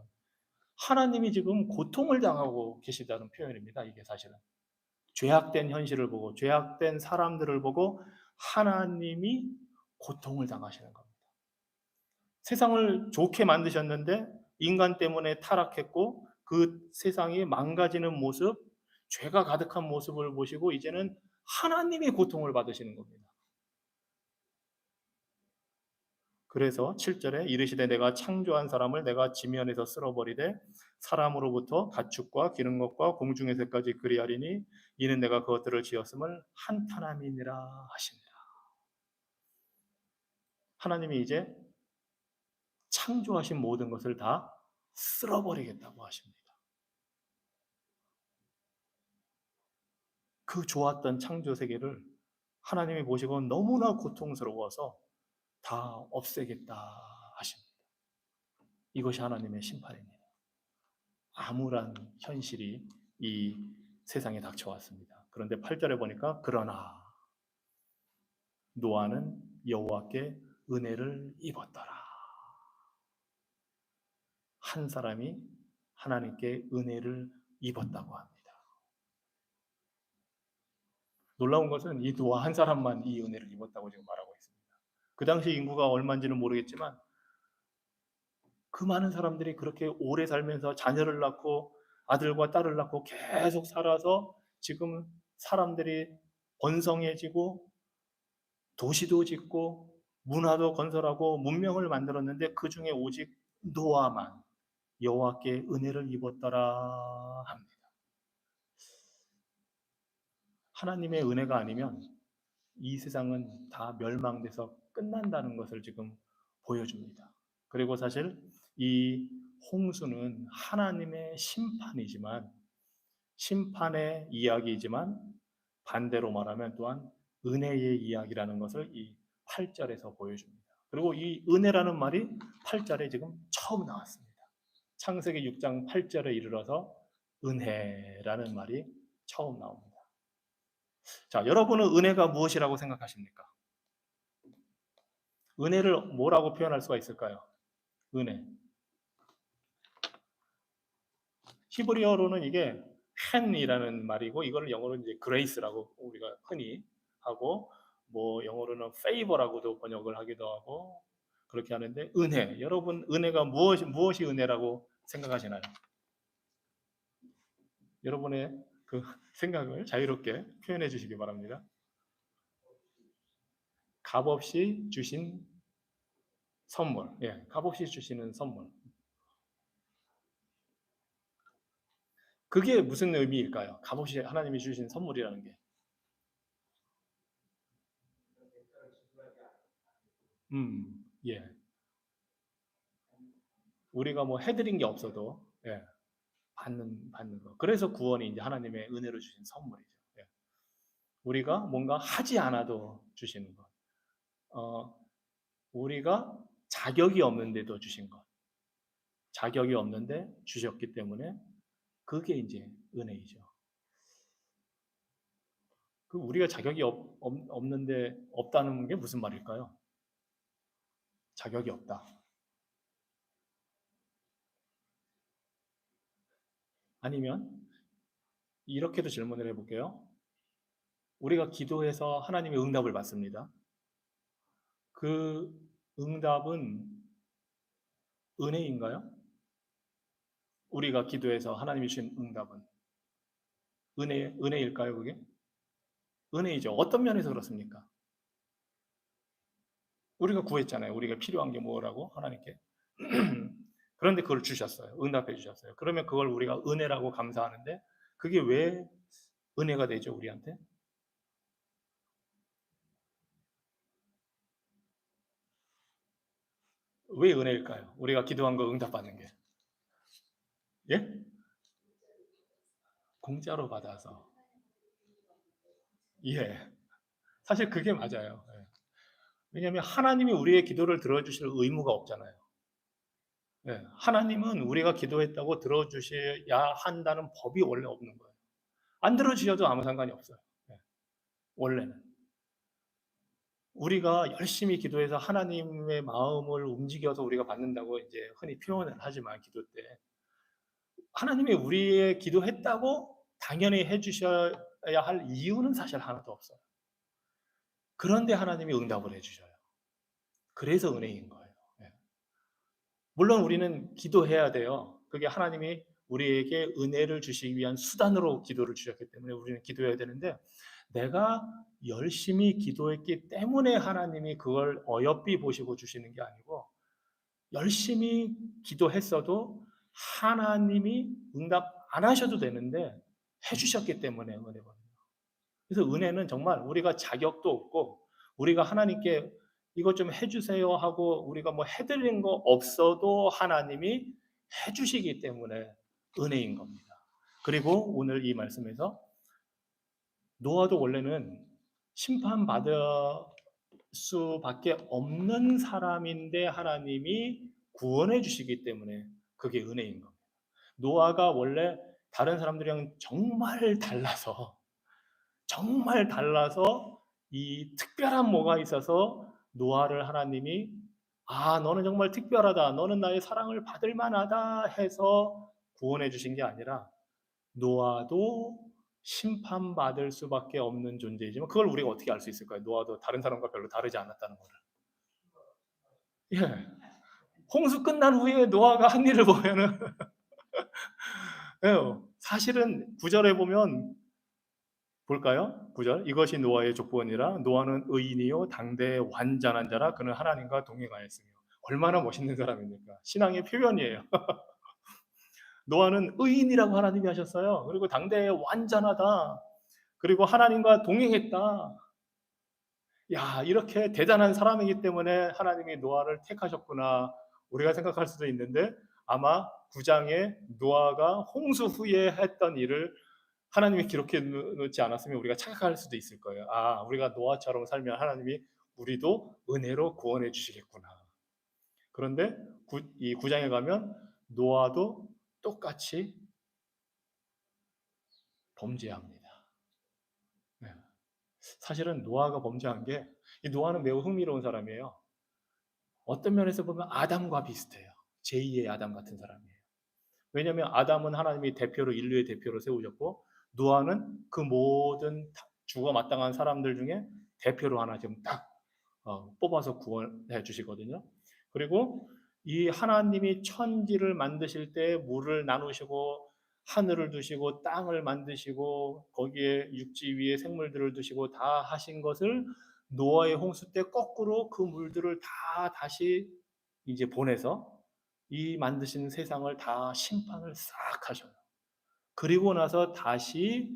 Speaker 1: 하나님이 지금 고통을 당하고 계시다는 표현입니다. 이게 사실은. 죄악된 현실을 보고 죄악된 사람들을 보고 하나님이 고통을 당하시는 겁니다. 세상을 좋게 만드셨는데 인간 때문에 타락했고 그 세상이 망가지는 모습, 죄가 가득한 모습을 보시고 이제는 하나님이 고통을 받으시는 겁니다. 그래서 7절에 이르시되 내가 창조한 사람을 내가 지면에서 쓸어버리되 사람으로부터 가축과 기른 것과 공중의 새까지 그리하리니 이는 내가 그것들을 지었음을 한탄함이니라 하시니라. 하나님이 이제 창조하신 모든 것을 다 쓸어버리겠다고 하십니다. 그 좋았던 창조 세계를 하나님이 보시고 너무나 고통스러워서 다 없애겠다 하십니다. 이것이 하나님의 심판입니다. 암울한 현실이 이 세상에 닥쳐왔습니다. 그런데 8절에 보니까 그러나 노아는 여호와께 은혜를 입었더라. 한 사람이 하나님께 은혜를 입었다고 합니다. 놀라운 것은 이 노아 한 사람만 이 은혜를 입었다고 지금 말하고 있습니다. 그 당시 인구가 얼마인지는 모르겠지만 그 많은 사람들이 그렇게 오래 살면서 자녀를 낳고 아들과 딸을 낳고 계속 살아서 지금 사람들이 번성해지고 도시도 짓고 문화도 건설하고 문명을 만들었는데 그 중에 오직 노아만 여호와께 은혜를 입었더라 합니다. 하나님의 은혜가 아니면 이 세상은 다 멸망돼서 끝난다는 것을 지금 보여줍니다. 그리고 사실 이 홍수는 하나님의 심판이지만 심판의 이야기이지만 반대로 말하면 또한 은혜의 이야기라는 것을 이 8절에서 보여줍니다. 그리고 이 은혜라는 말이 8절에 지금 처음 나왔습니다. 창세기 6장 8절에 이르러서 은혜라는 말이 처음 나옵니다. 자, 여러분은 은혜가 무엇이라고 생각하십니까? 은혜를 뭐라고 표현할 수가 있을까요? 은혜. 히브리어로는 이게 헨이라는 말이고 이거를 영어로 이제 그레이스라고 우리가 흔히 하고 뭐 영어로는 페이버라고도 번역을 하기도 하고 그렇게 하는데 은혜. 여러분 은혜가 무엇이 은혜라고 생각하시나요? 여러분의 그 생각을 자유롭게 표현해 주시기 바랍니다. 값없이 주신 선물. 예, 값없이 주시는 선물. 그게 무슨 의미일까요? 값없이 하나님이 주신 선물이라는 게. 예. 우리가 뭐 해드린 게 없어도, 예, 받는 거. 그래서 구원이 이제 하나님의 은혜로 주신 선물이죠. 예. 우리가 뭔가 하지 않아도 주시는 것. 어, 우리가 자격이 없는데도 주신 것. 자격이 없는데 주셨기 때문에 그게 이제 은혜이죠. 그 우리가 자격이 없는데 없다는 게 무슨 말일까요? 자격이 없다. 아니면 이렇게도 질문을 해볼게요. 우리가 기도해서 하나님의 응답을 받습니다. 그 응답은 은혜인가요? 우리가 기도해서 하나님이 주신 응답은 은혜일까요, 그게? 은혜이죠. 어떤 면에서 그렇습니까? 우리가 구했잖아요. 우리가 필요한 게 뭐라고? 하나님께. 그런데 그걸 주셨어요. 응답해 주셨어요. 그러면 그걸 우리가 은혜라고 감사하는데 그게 왜 은혜가 되죠, 우리한테? 왜 은혜일까요? 우리가 기도한 거 응답받는 게. 예? 공짜로 받아서. 예. 사실 그게 맞아요. 예. 왜냐하면 하나님이 우리의 기도를 들어주실 의무가 없잖아요. 예. 하나님은 우리가 기도했다고 들어주셔야 한다는 법이 원래 없는 거예요. 안 들어주셔도 아무 상관이 없어요. 예. 원래는. 우리가 열심히 기도해서 하나님의 마음을 움직여서 우리가 받는다고 이제 흔히 표현을 하지만 기도 때 하나님이 우리의 기도했다고 당연히 해주셔야 할 이유는 사실 하나도 없어요. 그런데 하나님이 응답을 해주셔요. 그래서 은혜인 거예요. 예. 물론 우리는 기도해야 돼요. 그게 하나님이 우리에게 은혜를 주시기 위한 수단으로 기도를 주셨기 때문에 우리는 기도해야 되는데 내가 열심히 기도했기 때문에 하나님이 그걸 어여삐 보시고 주시는 게 아니고 열심히 기도했어도 하나님이 응답 안 하셔도 되는데 해주셨기 때문에 은혜거든요. 그래서 은혜는 정말 우리가 자격도 없고 우리가 하나님께 이것 좀 해주세요 하고 우리가 뭐 해드린 거 없어도 하나님이 해주시기 때문에 은혜인 겁니다. 그리고 오늘 이 말씀에서 노아도 원래는 심판받을 수밖에 없는 사람인데 하나님이 구원해 주시기 때문에 그게 은혜인 겁니다. 노아가 원래 다른 사람들이랑 정말 달라서 이 특별한 뭐가 있어서 노아를 하나님이 너는 정말 특별하다. 너는 나의 사랑을 받을 만하다 해서 구원해 주신 게 아니라 노아도 심판받을 수밖에 없는 존재이지만 그걸 우리가 어떻게 알 수 있을까요? 노아도 다른 사람과 별로 다르지 않았다는 거를. 예. 홍수 끝난 후에 노아가 한 일을 보면은 예, 사실은 구절에 보면 볼까요? 9절. 이것이 노아의 족보니라. 노아는 의인이요 당대의 완전한 자라. 그는 하나님과 동행하였으며. 얼마나 멋있는 사람입니까? 신앙의 표현이에요. 노아는 의인이라고 하나님이 하셨어요. 그리고 당대의 완전하다. 그리고 하나님과 동행했다. 야, 이렇게 대단한 사람이기 때문에 하나님이 노아를 택하셨구나. 우리가 생각할 수도 있는데 아마 9장에 노아가 홍수 후에 했던 일을 하나님이 기록해 놓지 않았으면 우리가 착각할 수도 있을 거예요. 아, 우리가 노아처럼 살면 하나님이 우리도 은혜로 구원해 주시겠구나. 그런데 이 9장에 가면 노아도 똑같이 범죄합니다. 네. 사실은 노아가 범죄한 게, 이 노아는 매우 흥미로운 사람이에요. 어떤 면에서 보면 아담과 비슷해요. 제2의 아담 같은 사람이에요. 왜냐하면 아담은 하나님이 대표로, 인류의 대표로 세우셨고, 노아는 그 모든 죽어 마땅한 사람들 중에 대표로 하나 지금 딱 뽑아서 구원해 주시거든요. 그리고 이 하나님이 천지를 만드실 때 물을 나누시고 하늘을 두시고 땅을 만드시고 거기에 육지 위에 생물들을 두시고 다 하신 것을 노아의 홍수 때 거꾸로 그 물들을 다 다시 이제 보내서 이 만드신 세상을 다 심판을 싹 하셔요. 그리고 나서 다시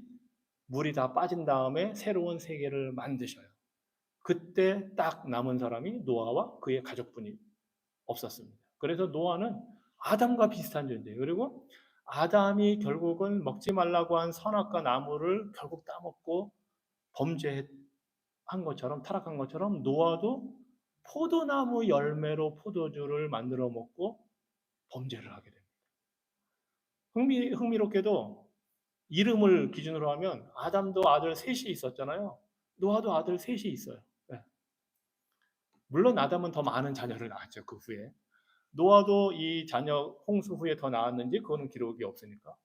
Speaker 1: 물이 다 빠진 다음에 새로운 세계를 만드셔요. 그때 딱 남은 사람이 노아와 그의 가족분이 없었습니다. 그래서 노아는 아담과 비슷한 존재예요. 그리고 아담이 결국은 먹지 말라고 한 선악과 나무를 결국 따먹고 범죄한 것처럼, 타락한 것처럼 노아도 포도나무 열매로 포도주를 만들어 먹고 범죄를 하게 됩니다. 흥미롭게도 이름을 기준으로 하면 아담도 아들 셋이 있었잖아요. 노아도 아들 셋이 있어요. 네. 물론 아담은 더 많은 자녀를 낳았죠. 그 후에. 노아도 이 자녀 홍수 후에 더 낳았는지 그거는 기록이 없으니까.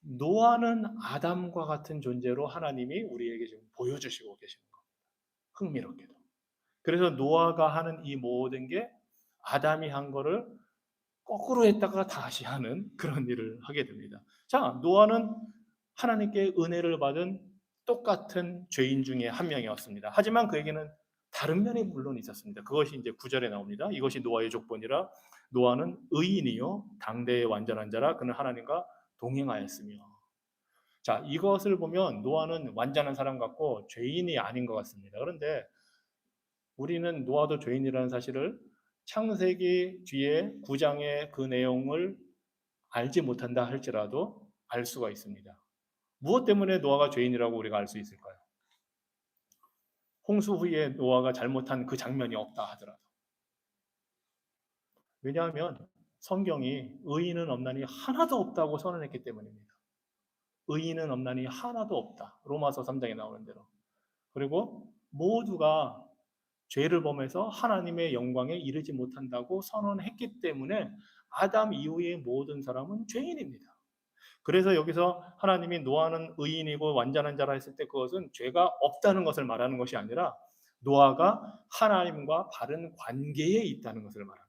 Speaker 1: 노아는 아담과 같은 존재로 하나님이 우리에게 지금 보여주시고 계시는 겁니다. 흥미롭게도. 그래서 노아가 하는 이 모든 게 아담이 한 거를 거꾸로 했다가 다시 하는 그런 일을 하게 됩니다. 자, 노아는 하나님께 은혜를 받은 똑같은 죄인 중에 한 명이었습니다. 하지만 그에게는 다른 면이 물론 있었습니다. 그것이 이제 9절에 나옵니다. 이것이 노아의 족본이라. 노아는 의인이요 당대의 완전한 자라. 그는 하나님과 동행하였으며. 자, 이것을 보면 노아는 완전한 사람 같고 죄인이 아닌 것 같습니다. 그런데 우리는 노아도 죄인이라는 사실을 창세기 뒤에 9장의 그 내용을 알지 못한다 할지라도 알 수가 있습니다. 무엇 때문에 노아가 죄인이라고 우리가 알 수 있을까요? 홍수 후에 노아가 잘못한 그 장면이 없다 하더라도. 왜냐하면 성경이 의인은 없나니 하나도 없다고 선언했기 때문입니다. 의인은 없나니 하나도 없다. 로마서 3장에 나오는 대로. 그리고 모두가 죄를 범해서 하나님의 영광에 이르지 못한다고 선언했기 때문에 아담 이후의 모든 사람은 죄인입니다. 그래서 여기서 하나님이 노아는 의인이고 완전한 자라 했을 때 그것은 죄가 없다는 것을 말하는 것이 아니라 노아가 하나님과 바른 관계에 있다는 것을 말합니다.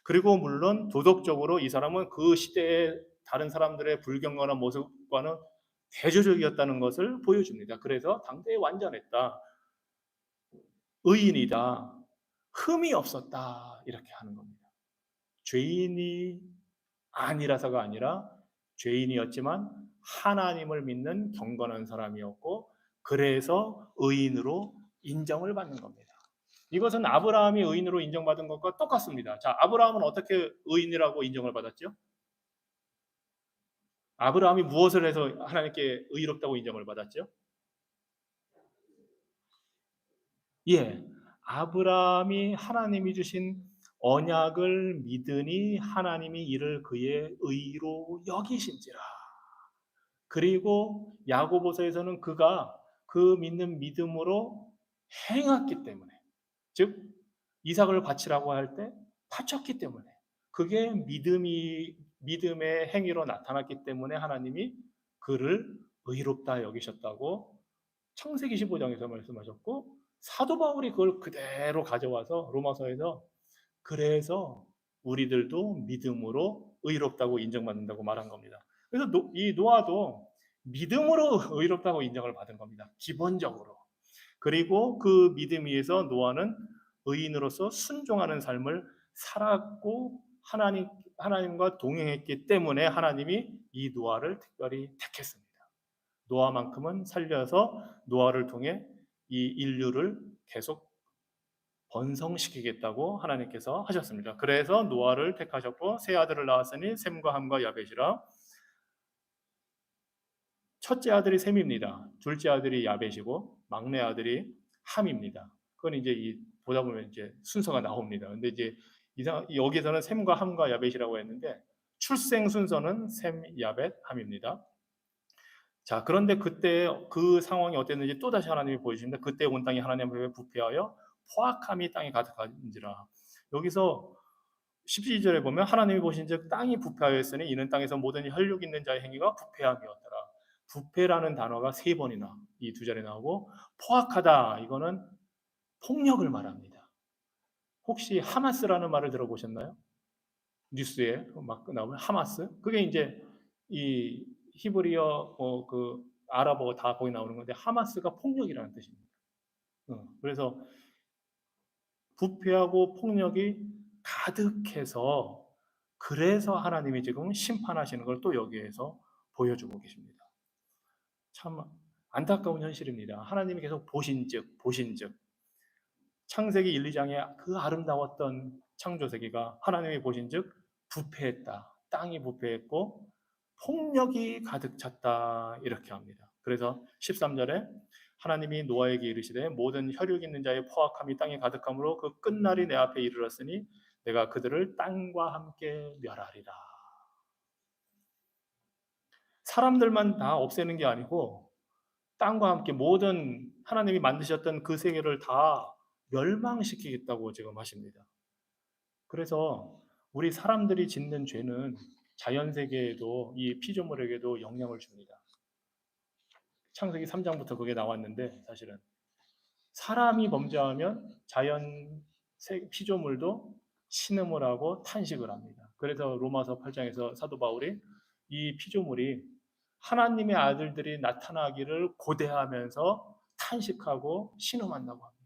Speaker 1: 그리고 물론 도덕적으로 이 사람은 그 시대의 다른 사람들의 불경건한 모습과는 대조적이었다는 것을 보여줍니다. 그래서 당대에 완전했다. 의인이다. 흠이 없었다. 이렇게 하는 겁니다. 죄인이 아니라서가 아니라 죄인이었지만 하나님을 믿는 경건한 사람이었고 그래서 의인으로 인정을 받는 겁니다. 이것은 아브라함이 의인으로 인정받은 것과 똑같습니다. 자, 아브라함은 어떻게 의인이라고 인정을 받았죠? 아브라함이 무엇을 해서 하나님께 의롭다고 인정을 받았죠? 예, 아브라함이 하나님이 주신 언약을 믿으니 하나님이 이를 그의 의로 여기신지라. 그리고 야고보서에서는 그가 그 믿는 믿음으로 행했기 때문에, 즉 이삭을 바치라고 할 때 바쳤기 때문에, 그게 믿음의 행위로 나타났기 때문에 하나님이 그를 의롭다 여기셨다고 창세기 15장에서 말씀하셨고, 사도 바울이 그걸 그대로 가져와서 로마서에서 그래서 우리들도 믿음으로 의롭다고 인정받는다고 말한 겁니다. 그래서 이 노아도 믿음으로 의롭다고 인정을 받은 겁니다. 기본적으로. 그리고 그 믿음 위에서 노아는 의인으로서 순종하는 삶을 살았고 하나님과 동행했기 때문에 하나님이 이 노아를 특별히 택했습니다. 노아만큼은 살려서 노아를 통해 이 인류를 계속 번성시키겠다고 하나님께서 하셨습니다. 그래서 노아를 택하셨고 세 아들을 낳았으니 셈과 함과 야벳이라. 첫째 아들이 셈입니다. 둘째 아들이 야벳이고 막내 아들이 함입니다. 그건 이제 보다 보면 이제 순서가 나옵니다. 근데 이제 여기서는 셈과 함과 야벳이라고 했는데 출생 순서는 셈, 야벳, 함입니다. 자, 그런데 그때 그 상황이 어땠는지 또다시 하나님이 보여주십니다. 그때 온 땅이 하나님 앞에 부패하여 포악함이 땅에 가득한지라. 여기서 12절에 보면 하나님이 보신즉 땅이 부패하였으니 이는 땅에서 모든 혈육 있는 자의 행위가 부패함이었더라. 부패라는 단어가 3번이나 이 2절에 나오고, 포악하다 이거는 폭력을 말합니다. 혹시 하마스라는 말을 들어보셨나요? 뉴스에 막 나오면 하마스? 그게 이제 이 히브리어 그 아랍어 다 거기 나오는 건데 하마스가 폭력이라는 뜻입니다. 그래서 부패하고 폭력이 가득해서 그래서 하나님이 지금 심판하시는 걸 또 여기에서 보여주고 계십니다. 참 안타까운 현실입니다. 하나님이 계속 보신즉 창세기 1, 2장의 그 아름다웠던 창조세계가 하나님이 보신즉 부패했다. 땅이 부패했고 폭력이 가득 찼다. 이렇게 합니다. 그래서 13절에 하나님이 노아에게 이르시되 모든 혈육 있는 자의 포악함이 땅에 가득함으로 그 끝날이 내 앞에 이르렀으니 내가 그들을 땅과 함께 멸하리라. 사람들만 다 없애는 게 아니고 땅과 함께 모든 하나님이 만드셨던 그 세계를 다 멸망시키겠다고 지금 하십니다. 그래서 우리 사람들이 짓는 죄는 자연세계에도 이 피조물에게도 영향을 줍니다. 창세기 3장부터 그게 나왔는데 사실은 사람이 범죄하면 자연 피조물도 신음을 하고 탄식을 합니다. 그래서 로마서 8장에서 사도 바울이 이 피조물이 하나님의 아들들이 나타나기를 고대하면서 탄식하고 신음한다고 합니다.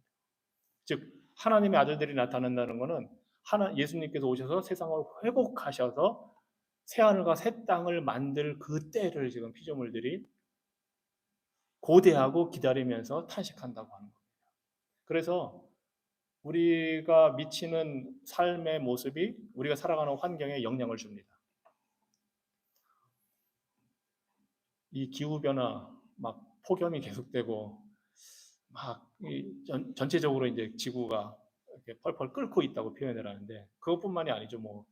Speaker 1: 즉 하나님의 아들들이 나타난다는 것은 예수님께서 오셔서 세상을 회복하셔서 새 하늘과 새 땅을 만들 그 때를 지금 피조물들이 고대하고 기다리면서 탄식한다고 하는 겁니다. 그래서 우리가 미치는 삶의 모습이 우리가 살아가는 환경에 영향을 줍니다. 이 기후변화, 막 폭염이 계속되고, 막 전체적으로 이제 지구가 이렇게 펄펄 끓고 있다고 표현을 하는데, 그것뿐만이 아니죠.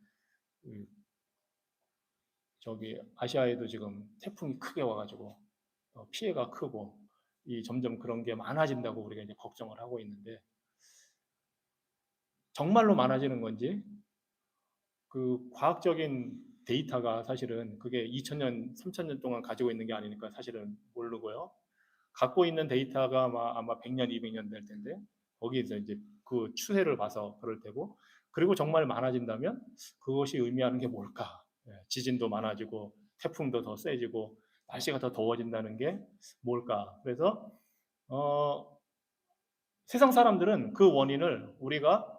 Speaker 1: 저기 아시아에도 지금 태풍이 크게 와가지고 피해가 크고, 점점 그런 게 많아진다고 우리가 이제 걱정을 하고 있는데, 정말로 많아지는 건지, 그 과학적인 데이터가 사실은 그게 2000년, 3000년 동안 가지고 있는 게 아니니까 사실은 모르고요. 갖고 있는 데이터가 아마 100년, 200년 될 텐데 거기에서 이제 그 추세를 봐서 그럴 테고, 그리고 정말 많아진다면 그것이 의미하는 게 뭘까? 지진도 많아지고 태풍도 더 세지고 날씨가 더 더워진다는 게 뭘까? 그래서 세상 사람들은 그 원인을 우리가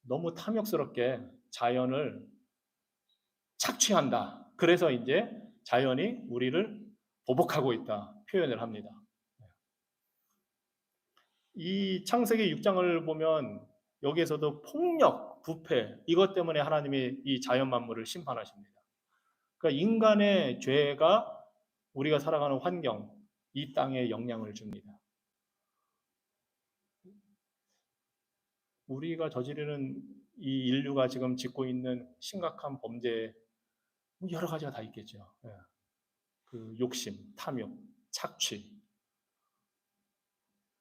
Speaker 1: 너무 탐욕스럽게 자연을 착취한다. 그래서 이제 자연이 우리를 보복하고 있다. 표현을 합니다. 이 창세기 6장을 보면 여기에서도 폭력, 부패 이것 때문에 하나님이 이 자연 만물을 심판하십니다. 그러니까 인간의 죄가 우리가 살아가는 환경, 이 땅에 영향을 줍니다. 우리가 저지르는 이 인류가 지금 짓고 있는 심각한 범죄 여러 가지가 다 있겠죠. 그 욕심, 탐욕, 착취.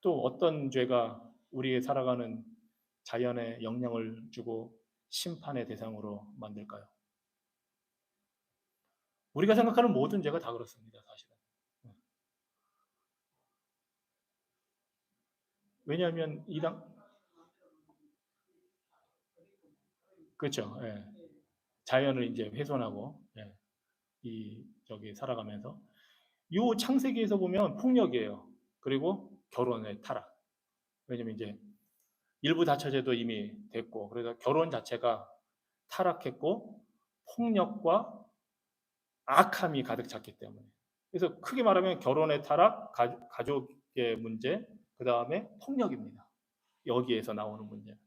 Speaker 1: 또 어떤 죄가 우리의 살아가는 자연에 영향을 주고 심판의 대상으로 만들까요? 우리가 생각하는 모든 죄가 다 그렇습니다, 사실은. 왜냐하면 그렇죠. 예. 자연을 이제 훼손하고, 예. 이 저기 살아가면서 요 창세기에서 보면 폭력이에요. 그리고 결혼의 타락. 왜냐면 이제 일부 다처제도 이미 됐고, 그래서 결혼 자체가 타락했고 폭력과 악함이 가득 찼기 때문에. 그래서 크게 말하면 결혼의 타락, 가족의 문제, 그 다음에 폭력입니다. 여기에서 나오는 문제.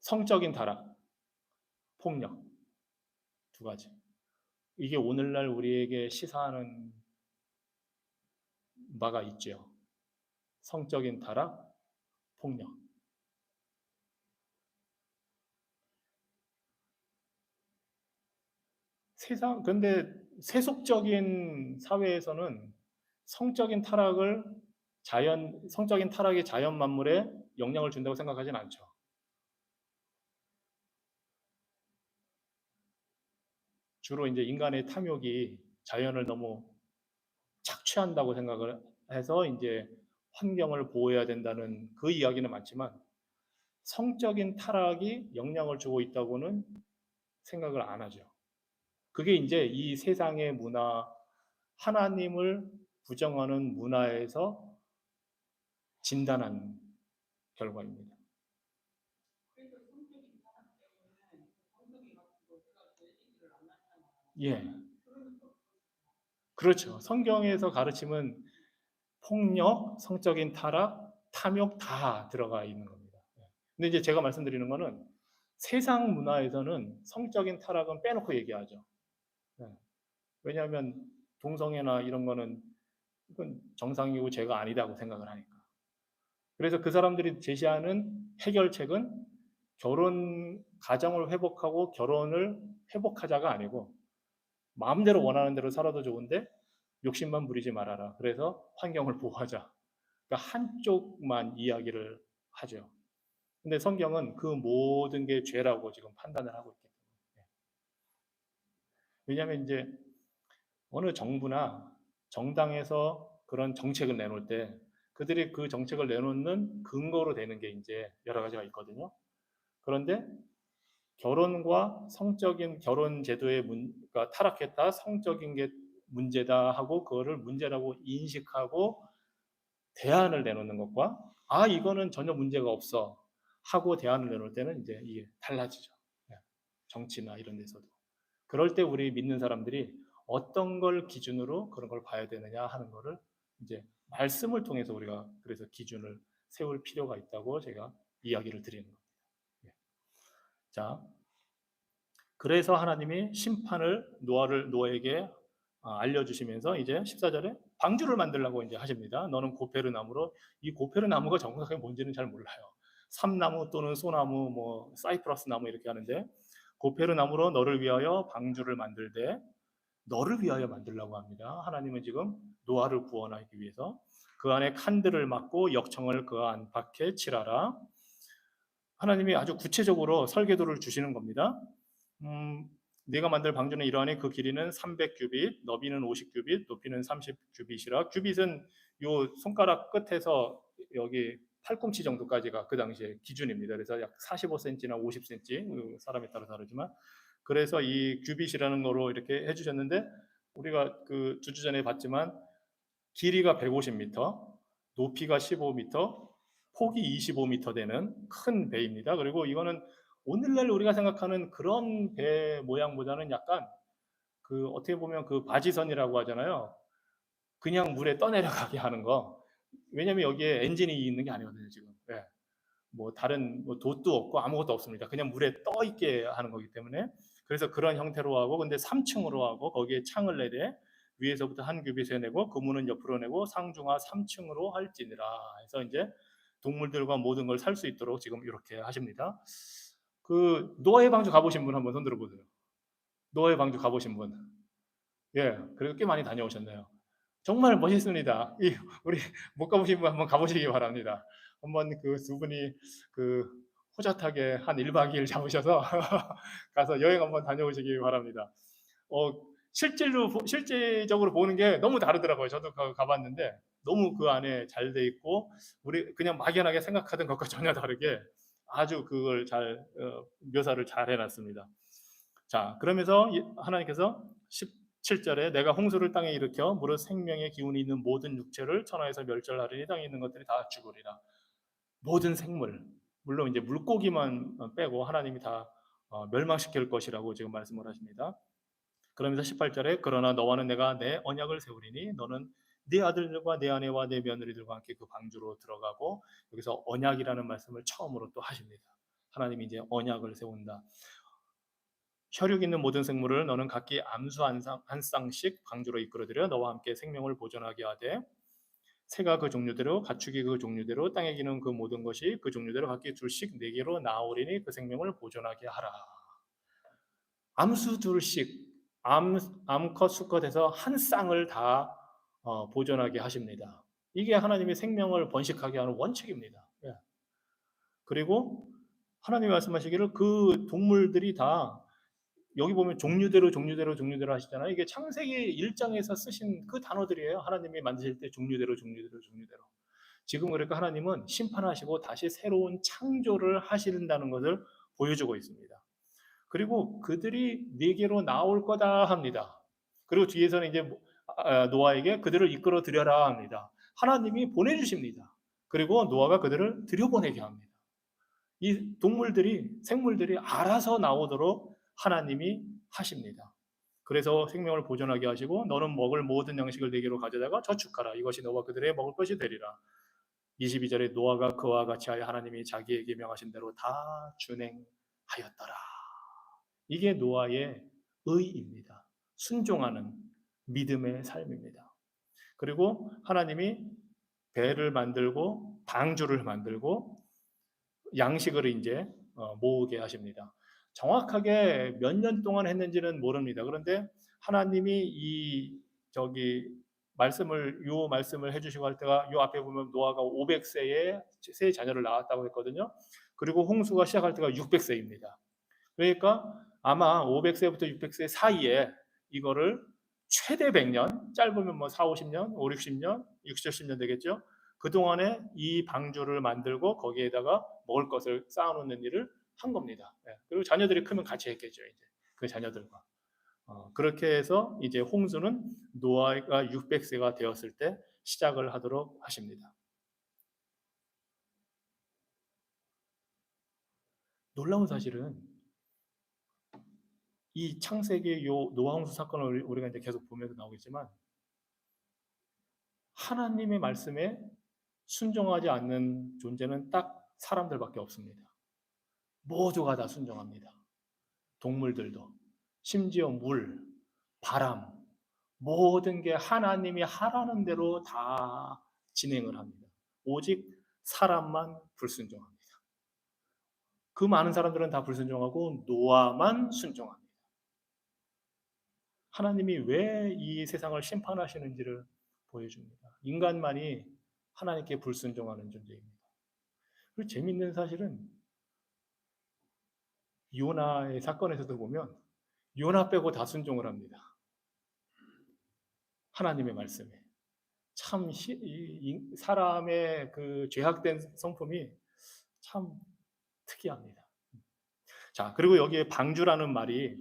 Speaker 1: 성적인 타락, 폭력 두 가지. 이게 오늘날 우리에게 시사하는 바가 있죠. 성적인 타락, 폭력. 근데 세속적인 사회에서는 성적인 타락을 성적인 타락이 자연 만물에 영향을 준다고 생각하진 않죠. 주로 이제 인간의 탐욕이 자연을 너무 착취한다고 생각을 해서 이제 환경을 보호해야 된다는 그 이야기는 많지만 성적인 타락이 영향을 주고 있다고는 생각을 안 하죠. 그게 이제 이 세상의 문화, 하나님을 부정하는 문화에서 진단한 결과입니다. 예, 그렇죠. 성경에서 가르침은 폭력, 성적인 타락, 탐욕 다 들어가 있는 겁니다. 예. 근데 이제 제가 말씀드리는 거는 세상 문화에서는 성적인 타락은 빼놓고 얘기하죠. 예. 왜냐하면 동성애나 이런 거는 이건 정상이고 죄가 아니다고 생각을 하니까. 그래서 그 사람들이 제시하는 해결책은 결혼, 가정을 회복하고 결혼을 회복하자가 아니고 마음대로 원하는 대로 살아도 좋은데 욕심만 부리지 말아라. 그래서 환경을 보호하자. 그러니까 한쪽만 이야기를 하죠. 근데 성경은 그 모든 게 죄라고 지금 판단을 하고 있기 때문에. 왜냐하면 이제 어느 정부나 정당에서 그런 정책을 내놓을 때 그들이 그 정책을 내놓는 근거로 되는 게 이제 여러 가지가 있거든요. 그런데 결혼과 성적인 결혼 제도의 그러니까 타락했다, 성적인 게 문제다 하고 그거를 문제라고 인식하고 대안을 내놓는 것과 이거는 전혀 문제가 없어 하고 대안을 내놓을 때는 이제 이게 달라지죠. 예. 정치나 이런 데서도. 그럴 때 우리 믿는 사람들이 어떤 걸 기준으로 그런 걸 봐야 되느냐 하는 거를 이제 말씀을 통해서 우리가 그래서 기준을 세울 필요가 있다고 제가 이야기를 드리는 겁니다. 예. 자, 그래서 하나님이 심판을 노아에게 알려주시면서 이제 14절에 방주를 만들라고 이제 하십니다. 너는 고페르 나무로, 이 고페르 나무가 정확하게 뭔지는 잘 몰라요. 삼나무 또는 소나무, 뭐 사이프러스 나무 이렇게 하는데 고페르 나무로 너를 위하여 방주를 만들되 너를 위하여 만들라고 합니다. 하나님은 지금 노아를 구원하기 위해서 그 안에 칸들을 막고 역청을 그 안팎에 칠하라. 하나님이 아주 구체적으로 설계도를 주시는 겁니다. 음, 네가 만들 방주는 이러하니 그 길이는 300규빗, 너비는 50규빗, 높이는 30규빗이라. 규빗은 요 손가락 끝에서 여기 팔꿈치 정도까지가 그 당시에 기준입니다. 그래서 약 45cm나 50cm, 사람에 따라 다르지만, 그래서 이 규빗이라는 거로 이렇게 해주셨는데 우리가 그 두 주 전에 봤지만 길이가 150m, 높이가 15m, 폭이 25m 되는 큰 배입니다. 그리고 이거는 오늘날 우리가 생각하는 그런 배 모양보다는 약간 그 어떻게 보면 그 바지선이라고 하잖아요. 그냥 물에 떠내려가게 하는 거. 왜냐면 여기에 엔진이 있는 게 아니거든요, 지금. 네. 뭐 다른 뭐 돛도 없고 아무것도 없습니다. 그냥 물에 떠 있게 하는 거기 때문에 그래서 그런 형태로 하고 근데 3층으로 하고 거기에 창을 내되 위에서부터 한 규빗에 내고 그 문은 옆으로 내고 상중하 3층으로 할지니라 해서 이제 동물들과 모든 걸 살 수 있도록 지금 이렇게 하십니다. 그 노아의 방주 가보신 분 한번 손 들어보세요. 노아의 방주 가보신 분. 예, 그래도 꽤 많이 다녀오셨네요. 정말 멋있습니다. 우리 못 가보신 분 한번 가보시기 바랍니다. 한번 그 두 분이 그 호젓하게 한 1박 2일 잡으셔서 가서 여행 한번 다녀오시기 바랍니다. 어, 실제적으로 보는 게 너무 다르더라고요. 저도 가봤는데 너무 그 안에 잘 돼 있고 우리 그냥 막연하게 생각하던 것과 전혀 다르게 아주 그걸 잘 묘사를 잘 해놨습니다. 자, 그러면서 하나님께서 17절에 내가 홍수를 땅에 일으켜 무릇 생명의 기운이 있는 모든 육체를 천하에서 멸절하리니 땅에 있는 것들이 다 죽으리라. 모든 생물, 물론 이제 물고기만 빼고 하나님이 다 멸망시킬 것이라고 지금 말씀을 하십니다. 그러면서 18절에 그러나 너와는 내가 내 언약을 세우리니 너는 네 아들들과 내 아내와 내 며느리들과 함께 그 방주로 들어가고, 여기서 언약이라는 말씀을 처음으로 또 하십니다. 하나님이 이제 언약을 세운다. 혈육 있는 모든 생물을 너는 각기 암수 한 쌍씩 방주로 이끌어들여 너와 함께 생명을 보존하게 하되 새가 그 종류대로 가축이 그 종류대로 땅에 기는 그 모든 것이 그 종류대로 각기 둘씩 네개로 나오리니 그 생명을 보존하게 하라. 암수 둘씩 암컷 수컷에서 한 쌍을 다 보존하게 하십니다. 이게 하나님의 생명을 번식하게 하는 원칙입니다. 예. 그리고 하나님이 말씀하시기를 그 동물들이 다 여기 보면 종류대로 하시잖아요. 이게 창세기 1장에서 쓰신 그 단어들이에요. 하나님이 만드실 때 종류대로. 지금 그러니까 하나님은 심판하시고 다시 새로운 창조를 하신다는 것을 보여주고 있습니다. 그리고 그들이 네개로 나올 거다 합니다. 그리고 뒤에서는 이제 노아에게 그들을 이끌어 들여라 합니다. 하나님이 보내주십니다. 그리고 노아가 그들을 들여보내게 합니다. 이 생물들이 알아서 나오도록 하나님이 하십니다. 그래서 생명을 보존하게 하시고 너는 먹을 모든 양식을 네개로 가져다가 저축하라. 이것이 너와 그들의 먹을 것이 되리라. 22절에 노아가 그와 같이 하여 하나님이 자기에게 명하신 대로 다 준행하였더라. 이게 노아의 의입니다. 순종하는 믿음의 삶입니다. 그리고 하나님이 배를 만들고 방주를 만들고 양식을 이제 모으게 하십니다. 정확하게 몇 년 동안 했는지는 모릅니다. 그런데 하나님이 요 말씀을 해주시고 할 때가 요 앞에 보면 노아가 500세에 세 자녀를 낳았다고 했거든요. 그리고 홍수가 시작할 때가 600세입니다. 그러니까 아마 500세부터 600세 사이에 이거를 최대 100년, 짧으면 뭐 4, 50년, 5, 60년, 60, 70년 되겠죠. 그동안에 이 방주를 만들고 거기에다가 먹을 것을 쌓아놓는 일을 한 겁니다. 그리고 자녀들이 크면 같이 했겠죠. 이제 그 자녀들과. 그렇게 해서 이제 홍수는 노아가 600세가 되었을 때 시작을 하도록 하십니다. 놀라운 사실은 이 창세기 요 노아홍수 사건을 우리가 이제 계속 보면서 나오겠지만 하나님의 말씀에 순종하지 않는 존재는 딱 사람들밖에 없습니다. 모두가 다 순종합니다. 동물들도, 심지어 물, 바람, 모든 게 하나님이 하라는 대로 다 진행을 합니다. 오직 사람만 불순종합니다. 그 많은 사람들은 다 불순종하고 노아만 순종합니다. 하나님이 왜 이 세상을 심판하시는지를 보여줍니다. 인간만이 하나님께 불순종하는 존재입니다. 그리고 재밌는 사실은 요나의 사건에서도 보면 요나 빼고 다 순종을 합니다. 하나님의 말씀에. 참 사람의 그 죄악된 성품이 참 특이합니다. 자, 그리고 여기에 방주라는 말이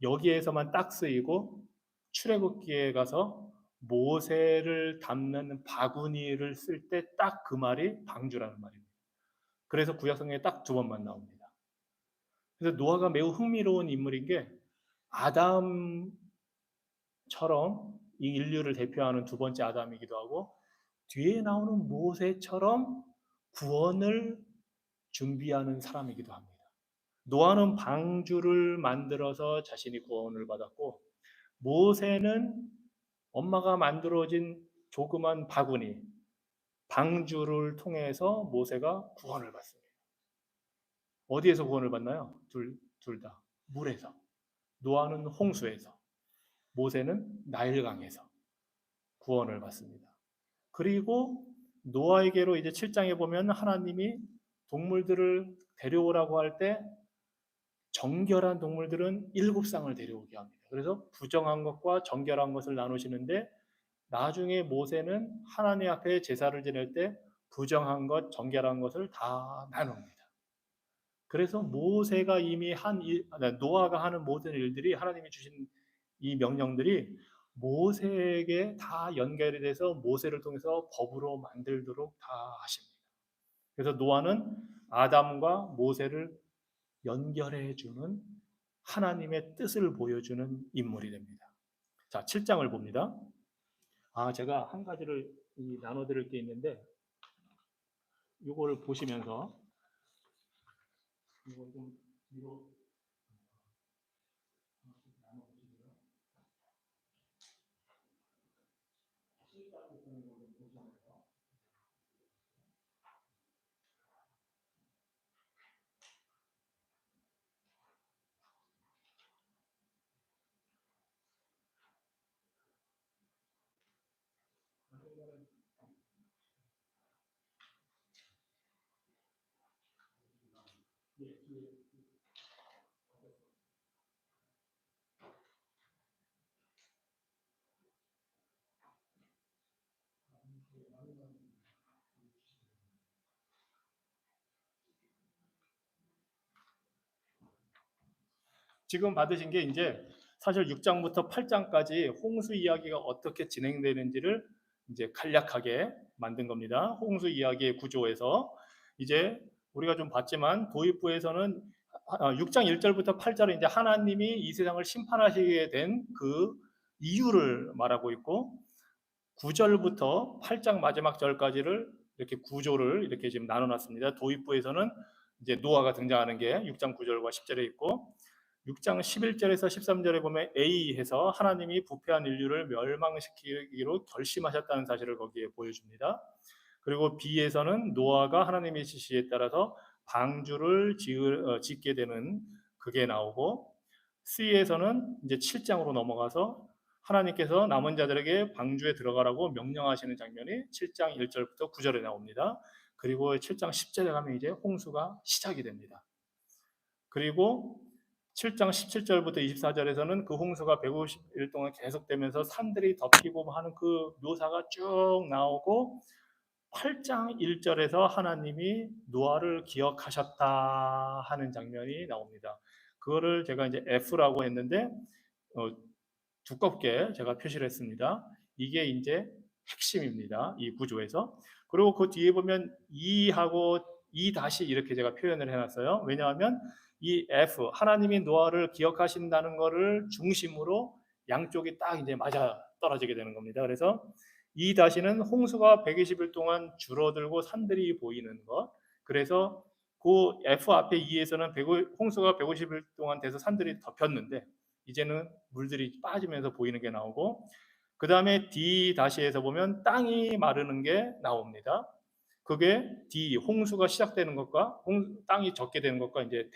Speaker 1: 여기에서만 딱 쓰이고 출애굽기에 가서 모세를 담는 바구니를 쓸 때 딱 그 말이 방주라는 말입니다. 그래서 구약성경에 딱 2번만 나옵니다. 그래서 노아가 매우 흥미로운 인물인 게 아담처럼 이 인류를 대표하는 두 번째 아담이기도 하고 뒤에 나오는 모세처럼 구원을 준비하는 사람이기도 합니다. 노아는 방주를 만들어서 자신이 구원을 받았고 모세는 엄마가 만들어진 조그만 바구니, 방주를 통해서 모세가 구원을 받습니다. 어디에서 구원을 받나요? 둘 다. 물에서. 노아는 홍수에서, 모세는 나일강에서 구원을 받습니다. 그리고 노아에게로 이제 7장에 보면 하나님이 동물들을 데려오라고 할 때 정결한 동물들은 7쌍을 데려오게 합니다. 그래서 부정한 것과 정결한 것을 나누시는데 나중에 모세는 하나님 앞에 제사를 지낼 때 부정한 것, 정결한 것을 다 나눕니다. 그래서 모세가 이미 노아가 하는 모든 일들이 하나님이 주신 이 명령들이 모세에게 다 연결이 돼서 모세를 통해서 법으로 만들도록 다 하십니다. 그래서 노아는 아담과 모세를 연결해 주는 하나님의 뜻을 보여주는 인물이 됩니다. 자, 7장을 봅니다. 제가 한 가지를 나눠드릴 게 있는데 이거를 보시면서 이거 좀 뒤로 나눠보시고요. 지금 받으신 게 이제 사실 6장부터 8장까지 홍수 이야기가 어떻게 진행되는지를 이제 간략하게 만든 겁니다. 홍수 이야기의 구조에서 이제 우리가 좀 봤지만 도입부에서는 6장 1절부터 8절은 이제 하나님이 이 세상을 심판하시게 된 그 이유를 말하고 있고 9절부터 8장 마지막 절까지를 이렇게 구조를 이렇게 지금 나눠놨습니다. 도입부에서는 이제 노아가 등장하는 게 6장 9절과 10절에 있고 6장 11절에서 13절에 보면 A해서 하나님이 부패한 인류를 멸망시키기로 결심하셨다는 사실을 거기에 보여줍니다. 그리고 B에서는 노아가 하나님의 지시에 따라서 방주를 짓게 되는 그게 나오고 C에서는 이제 7장으로 넘어가서 하나님께서 남은 자들에게 방주에 들어가라고 명령하시는 장면이 7장 1절부터 9절에 나옵니다. 그리고 7장 10절에 가면 이제 홍수가 시작이 됩니다. 그리고 7장 17절부터 24절에서는 그 홍수가 150일 동안 계속되면서 산들이 덮이고 하는 그 묘사가 쭉 나오고 8장 1절에서 하나님이 노아를 기억하셨다 하는 장면이 나옵니다. 그거를 제가 이제 F라고 했는데 두껍게 제가 표시를 했습니다. 이게 이제 핵심입니다. 이 구조에서. 그리고 그 뒤에 보면 E하고 E 다시 이렇게 제가 표현을 해놨어요. 왜냐하면 이 F 하나님이 노아를 기억하신다는 것을 중심으로 양쪽이 딱 이제 맞아 떨어지게 되는 겁니다. 그래서 E 다시는 홍수가 120일 동안 줄어들고 산들이 보이는 것. 그래서 그 F 앞에 E에서는 홍수가 150일 동안 돼서 산들이 덮였는데 이제는 물들이 빠지면서 보이는 게 나오고 그 다음에 D 다시에서 보면 땅이 마르는 게 나옵니다. 그게 D 홍수가 시작되는 것과 땅이 젖게 되는 것과 이제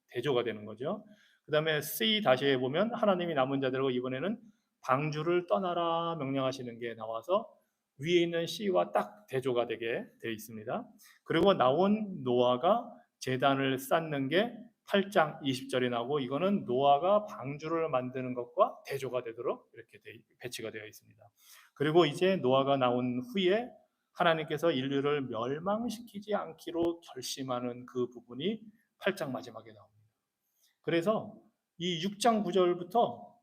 Speaker 1: 대조가 되는 거죠. 그 다음에 C 다시에 보면 하나님이 남은 자들과 이번에는 방주를 떠나라 명령하시는 게 나와서 위에 있는 C와 딱 대조가 되게 되어 있습니다. 그리고 나온 노아가 제단을 쌓는 게 8장 20절이 나오고 이거는 노아가 방주를 만드는 것과 대조가 되도록 이렇게 배치가 되어 있습니다. 그리고 이제 노아가 나온 후에 하나님께서 인류를 멸망시키지 않기로 결심하는 그 부분이 8장 마지막에 나옵니다. 그래서 이 6장 9절부터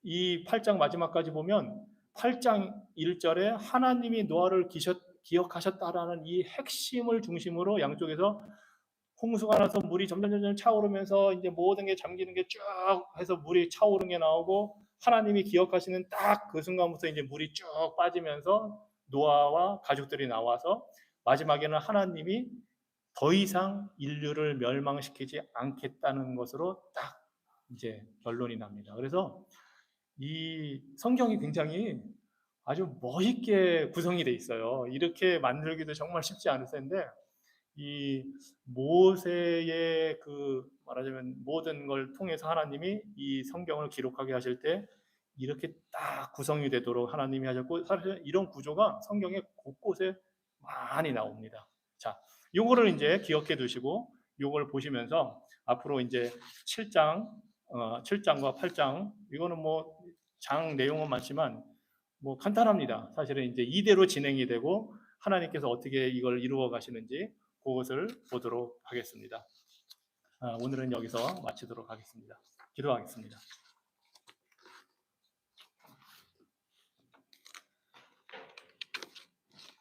Speaker 1: 이 8장 마지막까지 보면 8장 1절에 하나님이 노아를 기억하셨다라는 이 핵심을 중심으로 양쪽에서 홍수가 나서 물이 점점 차오르면서 이제 모든 게 잠기는 게 쭉 해서 물이 차오르는 게 나오고 하나님이 기억하시는 딱 그 순간부터 이제 물이 쭉 빠지면서 노아와 가족들이 나와서 마지막에는 하나님이 더 이상 인류를 멸망시키지 않겠다는 것으로 딱 이제 결론이 납니다. 그래서 이 성경이 굉장히 아주 멋있게 구성이 돼 있어요. 이렇게 만들기도 정말 쉽지 않을 텐데 이 모세의 그 말하자면 모든 걸 통해서 하나님이 이 성경을 기록하게 하실 때 이렇게 딱 구성이 되도록 하나님이 하셨고 사실 이런 구조가 성경에 곳곳에 많이 나옵니다. 자, 요거를 이제 기억해 두시고 요걸 보시면서 앞으로 이제 7장, 7장과 8장, 이거는 뭐 장 내용은 많지만 뭐 간단합니다. 사실은 이제 이대로 진행이 되고 하나님께서 어떻게 이걸 이루어 가시는지 그것을 보도록 하겠습니다. 오늘은 여기서 마치도록 하겠습니다. 기도하겠습니다.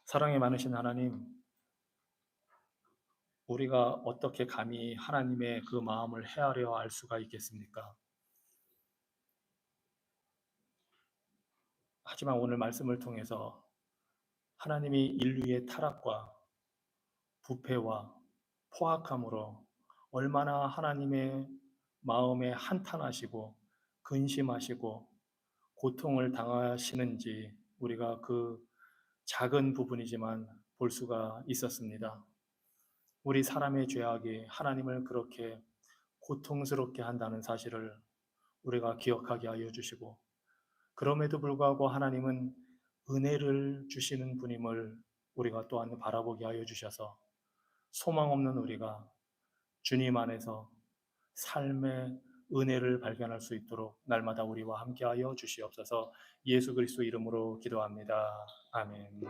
Speaker 1: 사랑이 많으신 하나님, 우리가 어떻게 감히 하나님의 그 마음을 헤아려 알 수가 있겠습니까? 하지만 오늘 말씀을 통해서 하나님이 인류의 타락과 부패와 포악함으로 얼마나 하나님의 마음에 한탄하시고 근심하시고 고통을 당하시는지 우리가 그 작은 부분이지만 볼 수가 있었습니다. 우리 사람의 죄악이 하나님을 그렇게 고통스럽게 한다는 사실을 우리가 기억하게 하여 주시고, 그럼에도 불구하고 하나님은 은혜를 주시는 분임을 우리가 또한 바라보게 하여 주셔서 소망 없는 우리가 주님 안에서 삶의 은혜를 발견할 수 있도록 날마다 우리와 함께하여 주시옵소서. 예수 그리스도 이름으로 기도합니다. 아멘.